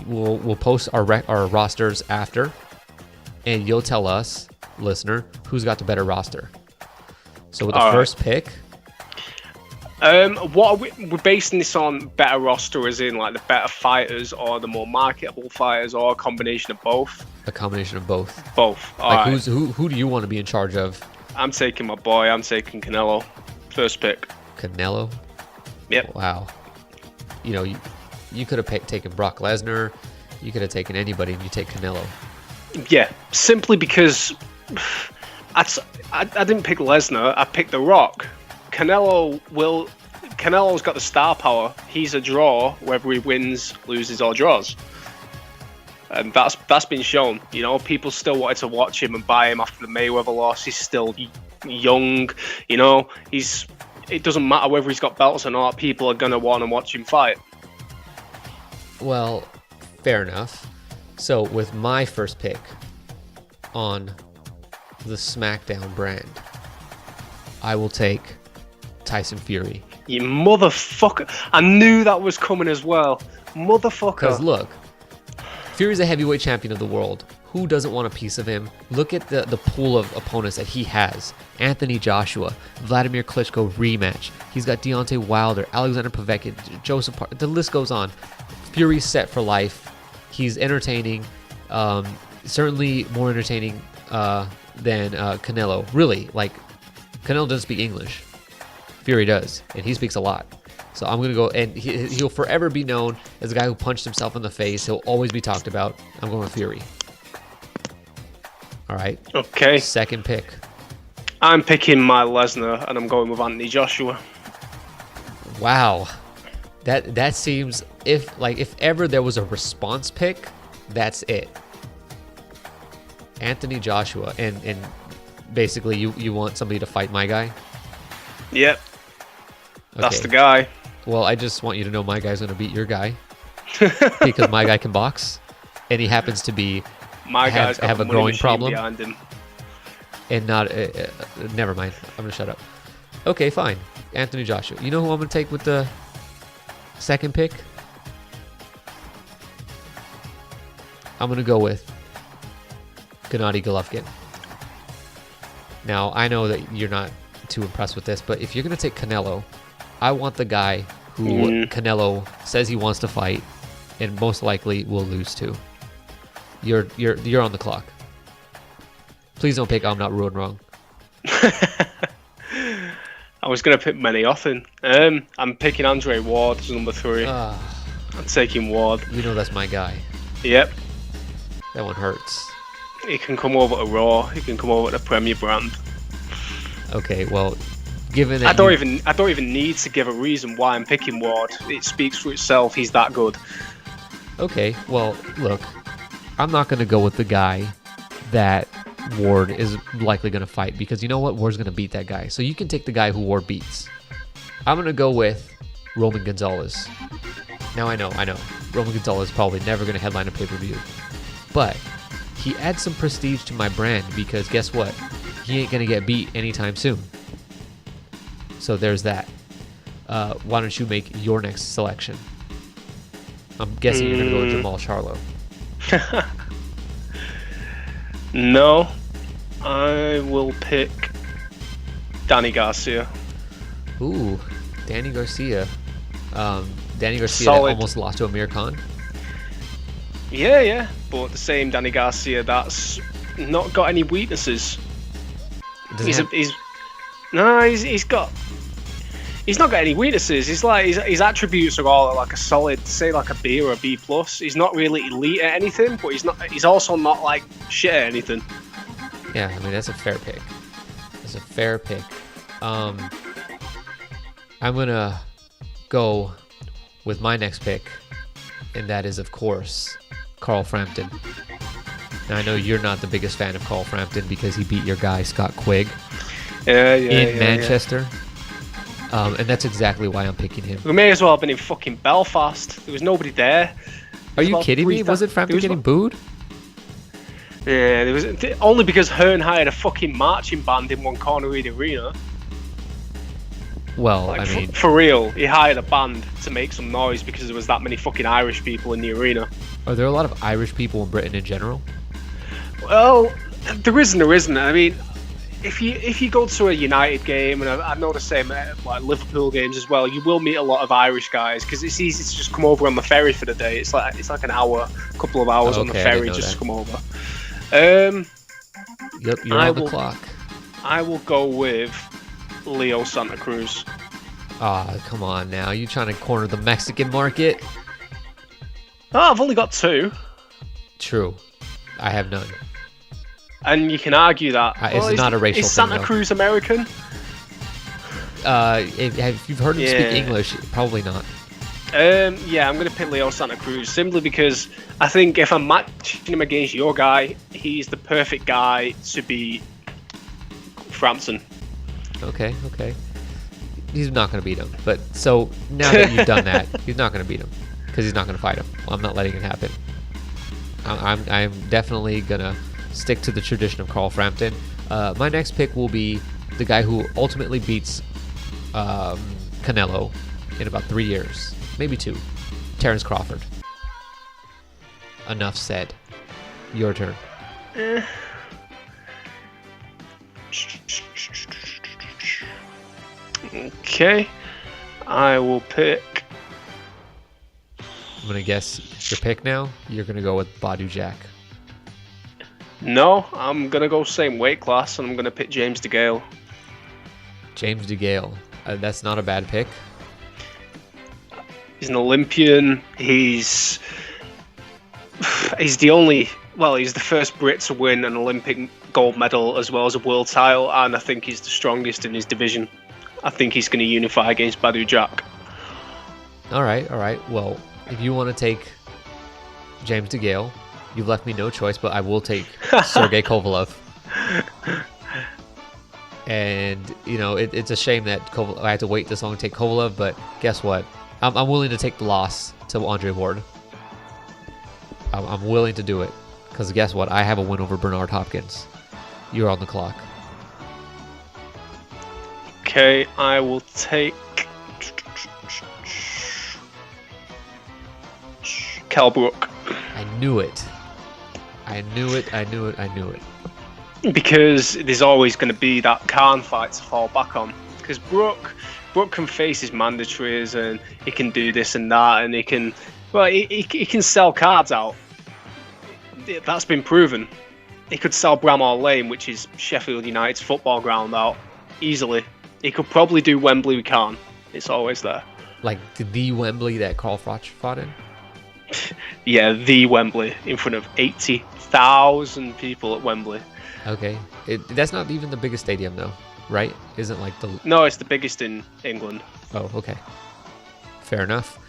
Speaker 4: we'll post our rosters after, and you'll tell us, listener, who's got the better roster. So with the first pick,
Speaker 5: what we're basing this on, better roster as in like the better fighters or the more marketable fighters, or a combination of both?
Speaker 4: A combination of both.
Speaker 5: Both.
Speaker 4: Who do you want to be in charge of?
Speaker 5: I'm taking my boy. I'm taking Canelo. First pick.
Speaker 4: Canelo?
Speaker 5: Yep.
Speaker 4: Wow. You could have taken Brock Lesnar. You could have taken anybody, and you take Canelo.
Speaker 5: Yeah, simply because I didn't pick Lesnar. I picked The Rock. Canelo's got the star power. He's a draw, whether he wins, loses, or draws. And that's been shown. People still wanted to watch him and buy him after the Mayweather loss. He's still young. It doesn't matter whether he's got belts or not. People are gonna want to watch him fight.
Speaker 4: Well, fair enough. So with my first pick on the SmackDown brand, I will take Tyson Fury.
Speaker 5: You motherfucker! I knew that was coming as well, motherfucker.
Speaker 4: Because look, Fury's a heavyweight champion of the world. Who doesn't want a piece of him? Look at the pool of opponents that he has. Anthony Joshua, Vladimir Klitschko rematch. He's got Deontay Wilder, Alexander Povetkin, Joseph Parker. The list goes on. Fury's set for life. He's entertaining. Certainly more entertaining than Canelo. Really, Canelo doesn't speak English. Fury does, and he speaks a lot. So I'm going to go, and he'll forever be known as a guy who punched himself in the face. He'll always be talked about. I'm going with Fury. All right.
Speaker 5: Okay.
Speaker 4: Second pick.
Speaker 5: I'm picking my Lesnar, and I'm going with Anthony Joshua.
Speaker 4: Wow. That seems, if ever there was a response pick, that's it. Anthony Joshua, and basically you want somebody to fight my guy?
Speaker 5: Yep, that's
Speaker 4: Okay.
Speaker 5: the guy.
Speaker 4: Well, I just want you to know my guy's going to beat your guy because my guy can box, and he happens to be
Speaker 5: My guy's got
Speaker 4: have
Speaker 5: the
Speaker 4: a
Speaker 5: money
Speaker 4: growing
Speaker 5: machine
Speaker 4: problem.
Speaker 5: behind him.
Speaker 4: and not. Never mind. I'm going to shut up. Okay, fine. Anthony Joshua. You know who I'm going to take with the second pick? I'm going to go with Gennady Golovkin. Now, I know that you're not too impressed with this, but if you're going to take Canelo, I want the guy who Canelo says he wants to fight and most likely will lose to. You're on the clock. Please don't pick I'm Not Ruined Wrong.
Speaker 5: I was going to pick Manny Othin. I'm picking Andre Ward as number 3. I'm taking Ward.
Speaker 4: You know that's my guy.
Speaker 5: Yep.
Speaker 4: That one hurts.
Speaker 5: He can come over to Raw. He can come over to the Premier brand.
Speaker 4: Okay, well, given that
Speaker 5: I don't even need to give a reason why I'm picking Ward. It speaks for itself. He's that good.
Speaker 4: Okay, well, look, I'm not going to go with the guy that Ward is likely going to fight because you know what? Ward's going to beat that guy. So you can take the guy who Ward beats. I'm going to go with Roman Gonzalez. Now I know. Roman Gonzalez is probably never going to headline a pay-per-view. But he adds some prestige to my brand because guess what? He ain't going to get beat anytime soon. So there's that. Why don't you make your next selection? I'm guessing you're going to go with Jamal Charlo.
Speaker 5: No, I will pick Danny Garcia.
Speaker 4: Ooh, Danny Garcia. Danny Garcia
Speaker 5: Solid.
Speaker 4: that almost lost to Amir Khan.
Speaker 5: Yeah, but the same Danny Garcia that's not got any weaknesses.
Speaker 4: Doesn't have-
Speaker 5: He's not got any weaknesses. He's like his attributes are all like a solid, say like a B or a B plus. He's not really elite at anything, but he's also not like shit at anything.
Speaker 4: Yeah, I mean that's a fair pick. That's a fair pick. I'm gonna go with my next pick, and that is of course Carl Frampton. Now I know you're not the biggest fan of Carl Frampton because he beat your guy Scott Quigg in Manchester. And that's exactly why I'm picking him.
Speaker 5: We may as well have been in fucking Belfast. There was nobody there.
Speaker 4: Are you kidding me? Was it Frampton getting booed?
Speaker 5: Yeah, there was only because Hearn hired a fucking marching band in one corner of the arena.
Speaker 4: Well,
Speaker 5: Like,
Speaker 4: I mean,
Speaker 5: for real, he hired a band to make some noise because there was that many fucking Irish people in the arena.
Speaker 4: are there a lot of Irish people in Britain in general?
Speaker 5: Well, there is and there isn't. I mean, if you go to a United game, and I know the same like Liverpool games as well, you will meet a lot of Irish guys because it's easy to just come over on the ferry for the day. It's like an hour, couple of hours on the
Speaker 4: Okay, I
Speaker 5: ferry
Speaker 4: didn't know
Speaker 5: just
Speaker 4: that.
Speaker 5: to come over.
Speaker 4: Yep, you're
Speaker 5: I
Speaker 4: on the
Speaker 5: will-
Speaker 4: clock.
Speaker 5: I will go with Leo Santa Cruz.
Speaker 4: Ah, come on now. You trying to corner the Mexican market?
Speaker 5: Oh, I've only got 2.
Speaker 4: True. I have none.
Speaker 5: And you can argue that.
Speaker 4: It's not a racial
Speaker 5: Is
Speaker 4: thing,
Speaker 5: Santa
Speaker 4: though.
Speaker 5: Cruz American?
Speaker 4: If you've heard him speak
Speaker 5: Yeah.
Speaker 4: English, probably not.
Speaker 5: Yeah, I'm going to pick Leo Santa Cruz simply because I think if I'm matching him against your guy, he's the perfect guy to beat Frampton.
Speaker 4: Okay. He's not going to beat him. But so now that you've done that, he's not going to beat him because he's not going to fight him. I'm not letting it happen. I'm definitely going to stick to the tradition of Carl Frampton. My next pick will be the guy who ultimately beats Canelo in about 3 years, maybe 2. Terrence Crawford. Enough said. Your turn.
Speaker 5: Okay, I will pick.
Speaker 4: I'm going to guess your pick now. You're going to go with Badu Jack.
Speaker 5: No, I'm going to go same weight class and I'm going to pick James DeGale.
Speaker 4: James DeGale. That's not a bad pick.
Speaker 5: He's an Olympian. He's the only. Well, he's the first Brit to win an Olympic gold medal as well as a world title, and I think he's the strongest in his division. I think he's going to unify against Badu Jack.
Speaker 4: All right. Well, if you want to take James DeGale, you've left me no choice, but I will take Sergey Kovalev. And it's a shame that I had to wait this long to take Kovalev, but guess what? I'm willing to take the loss to Andre Ward. I'm willing to do it because guess what? I have a win over Bernard Hopkins. You're on the clock.
Speaker 5: Okay, I will take Kell Brook.
Speaker 4: I knew it. I knew it.
Speaker 5: Because there's always going to be that Khan fight to fall back on. Because Brook can face his mandatories and he can do this and that, and he can sell cards out. That's been proven. He could sell Bramall Lane, which is Sheffield United's football ground, out easily. He could probably do Wembley with Khan. It's always there.
Speaker 4: Like the Wembley that Carl Froch fought in?
Speaker 5: Yeah, the Wembley in front of 80,000 people at Wembley.
Speaker 4: Okay. That's not even the biggest stadium, though, right? Isn't like the...
Speaker 5: No, it's the biggest in England.
Speaker 4: Oh, okay. Fair enough.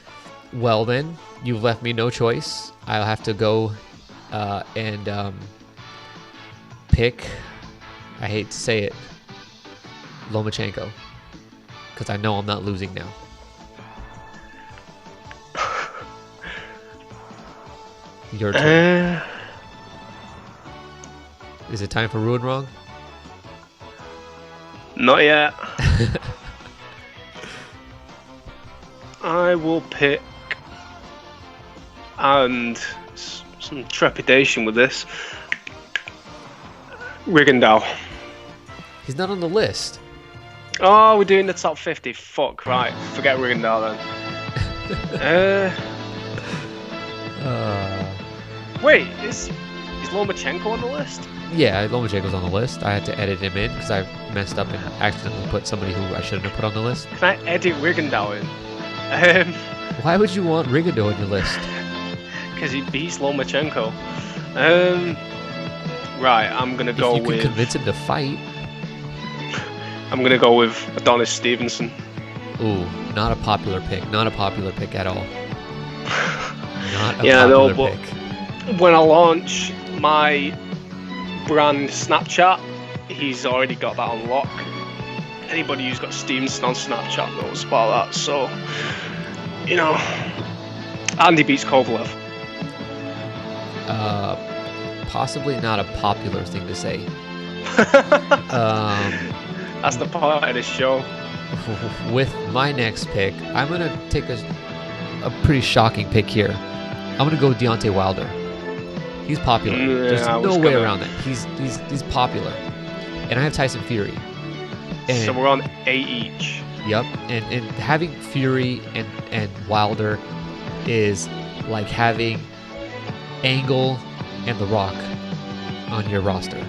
Speaker 4: Well, then, you've left me no choice. I'll have to go and pick, I hate to say it, Lomachenko. Because I know I'm not losing now. Your turn. Is it time for Ruin Wrong?
Speaker 5: Not yet. I will pick, and some trepidation with this, Rigondeaux.
Speaker 4: He's not on the list.
Speaker 5: Oh, we're doing the top 50. Fuck, right. Forget Rigondeaux then. Wait, is Lomachenko on the list?
Speaker 4: Yeah, Lomachenko's on the list. I had to edit him in because I messed up and accidentally put somebody who I shouldn't have put on the list.
Speaker 5: Can I edit Rigondeaux in?
Speaker 4: Why would you want Rigondeaux on your list?
Speaker 5: Because he beats Lomachenko. Right, I'm gonna go
Speaker 4: if you
Speaker 5: with.
Speaker 4: Can convince him to fight.
Speaker 5: I'm gonna go with Adonis Stevenson.
Speaker 4: Ooh, not a popular pick. Not a popular pick at all. Not a
Speaker 5: no,
Speaker 4: popular
Speaker 5: but
Speaker 4: pick.
Speaker 5: When I launch my brand Snapchat, he's already got that on lock. Anybody who's got Stevenson on Snapchat knows about that. So, Andy beats Kovalev.
Speaker 4: Possibly not a popular thing to say.
Speaker 5: That's the part of the show.
Speaker 4: With my next pick, I'm gonna take a pretty shocking pick here. I'm gonna go with Deontay Wilder. He's popular. There's no way around that. He's popular. And I have Tyson Fury. And,
Speaker 5: so we're on 8 each.
Speaker 4: Yep. And having Fury and Wilder is like having Angle and The Rock on your roster.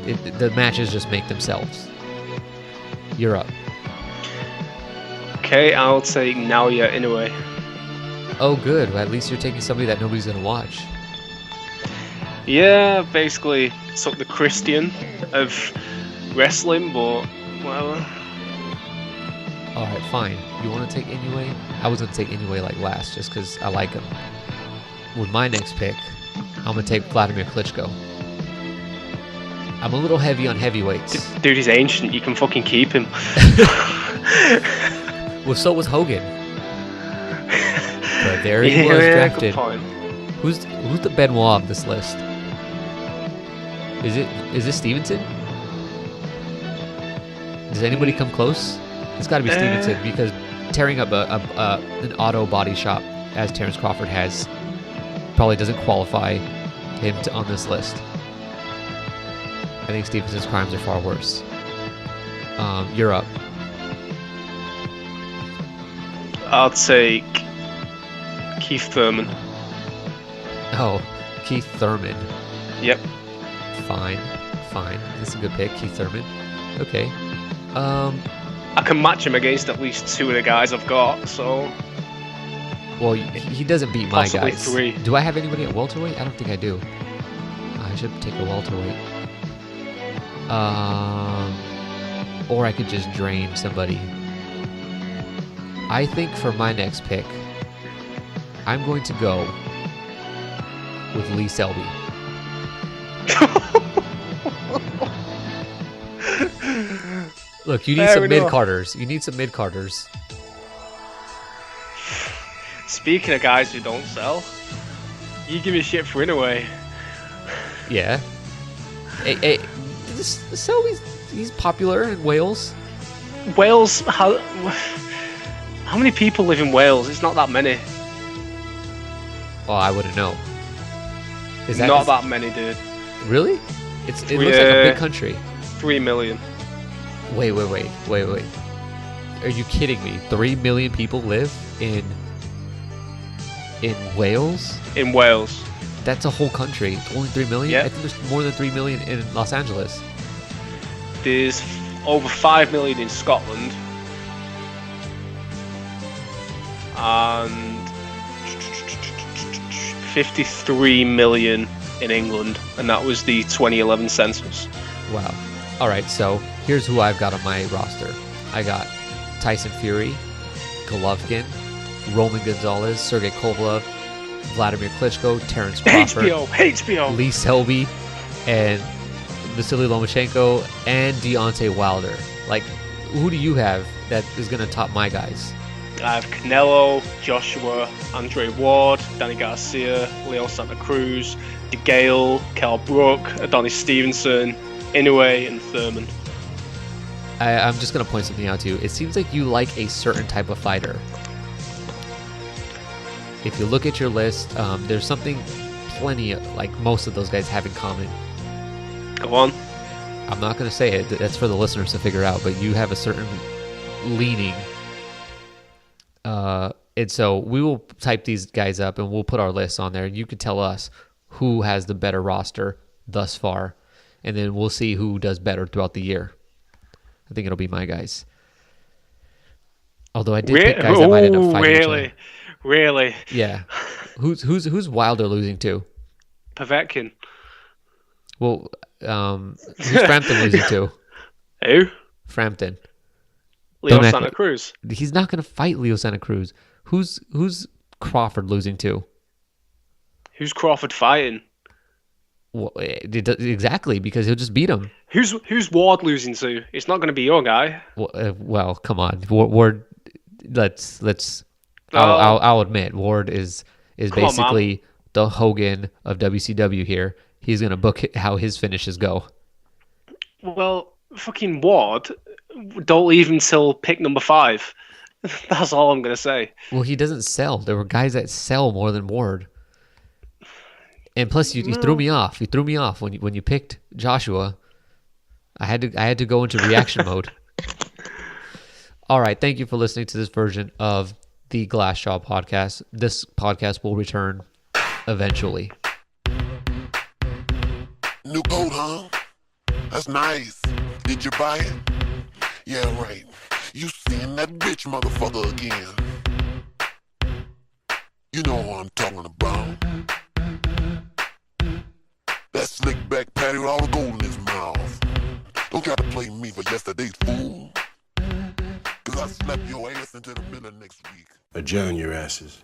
Speaker 4: The matches just make themselves. You're up.
Speaker 5: Okay, I'll take Naoya Inoue.
Speaker 4: Oh, good. Well, at least you're taking somebody that nobody's gonna watch.
Speaker 5: Yeah, basically took the Christian of wrestling, but well.
Speaker 4: All right, fine. You want to take Inoue? I was gonna take Inoue like last, just because I like him. With my next pick, I'm gonna take Vladimir Klitschko. I'm a little heavy on heavyweights.
Speaker 5: Dude, he's ancient. You can fucking keep him.
Speaker 4: Well, so was Hogan. But there he was drafted.
Speaker 5: Good point.
Speaker 4: Who's the Benoit of this list? Is this Stevenson? Does anybody come close? It's got to be Stevenson because tearing up an auto body shop as Terrence Crawford has probably doesn't qualify him on this list. I think Stevenson's crimes are far worse. You're up.
Speaker 5: I'll take Keith Thurman.
Speaker 4: Oh, Keith Thurman.
Speaker 5: Yep.
Speaker 4: Fine. This is a good pick, Keith Thurman. Okay.
Speaker 5: I can match him against at least 2 of the guys I've got, so.
Speaker 4: Well, he doesn't beat my
Speaker 5: Possibly
Speaker 4: guys.
Speaker 5: 3.
Speaker 4: Do I have anybody at welterweight? I don't think I do. I should take a welterweight. Or I could just drain somebody. I think for my next pick, I'm going to go with Lee Selby. Look, you need
Speaker 5: Fair
Speaker 4: some
Speaker 5: enough.
Speaker 4: mid-carders. You need some mid-carders.
Speaker 5: Speaking of guys who don't sell, you give me shit for Inoue.
Speaker 4: Yeah. Hey, he's popular in Wales.
Speaker 5: Wales, how many people live in Wales? It's not that many.
Speaker 4: Oh, I wouldn't know.
Speaker 5: Not that many, dude.
Speaker 4: Really? It looks like a big country.
Speaker 5: 3 million.
Speaker 4: Wait. Are you kidding me? 3 million people live in Wales?
Speaker 5: In Wales.
Speaker 4: That's a whole country. Only 3 million?
Speaker 5: Yeah.
Speaker 4: I think there's more than 3 million in Los Angeles.
Speaker 5: There's over 5 million in Scotland. And 53 million in England. And that was the 2011 census.
Speaker 4: Wow. All right, so here's who I've got on my roster. I got Tyson Fury, Golovkin, Roman Gonzalez, Sergey Kovalev, Vladimir Klitschko, Terrence Crawford,
Speaker 5: HBO.
Speaker 4: Lee Selby, and Vasily Lomachenko, and Deontay Wilder. Like, who do you have that is going to top my guys?
Speaker 5: I have Canelo, Joshua, Andre Ward, Danny Garcia, Leo Santa Cruz, DeGale, Kell Brook, Adonis Stevenson, Inoue, and Thurman.
Speaker 4: I'm just going to point something out to you. It seems like you like a certain type of fighter. If you look at your list, there's something plenty of, like most of those guys have in common.
Speaker 5: Go on.
Speaker 4: I'm not going to say it. That's for the listeners to figure out, but you have a certain leaning. And so we will type these guys up and we'll put our lists on there and you can tell us who has the better roster thus far. And then we'll see who does better throughout the year. I think it'll be my guys. Although I did pick guys that might end up fighting each other.
Speaker 5: Really?
Speaker 4: Yeah. Who's Wilder losing to?
Speaker 5: Povetkin.
Speaker 4: Well, who's Frampton losing to?
Speaker 5: Who?
Speaker 4: Frampton.
Speaker 5: Leo
Speaker 4: Don't act
Speaker 5: Santa
Speaker 4: like-
Speaker 5: Cruz.
Speaker 4: He's not going to fight Leo Santa Cruz. Who's Crawford losing to?
Speaker 5: Who's Crawford fighting?
Speaker 4: Well, exactly, because he'll just beat him.
Speaker 5: Who's Ward losing to? It's not going to be your guy.
Speaker 4: Well, come on, Ward. Let's. I'll admit, Ward is
Speaker 5: Come on,
Speaker 4: basically the Hogan of WCW here. He's gonna book how his finishes go.
Speaker 5: Well, fucking Ward, don't leave until pick number 5. That's all I'm going to say.
Speaker 4: Well, he doesn't sell. There were guys that sell more than Ward. And plus, you threw me off. You threw me off when you picked Joshua. I had to go into reaction mode. All right, thank you for listening to this version of the Glass Jaw podcast. This podcast will return eventually.
Speaker 3: New coat, huh? That's nice. Did you buy it? Yeah, right. You seeing that bitch motherfucker again. You know who I'm talking about. That slick back patty with all the gold in his mouth. Don't try to play me for yesterday's fool. Cause I'll slap your ass into the middle of next week.
Speaker 6: Adjourn your asses.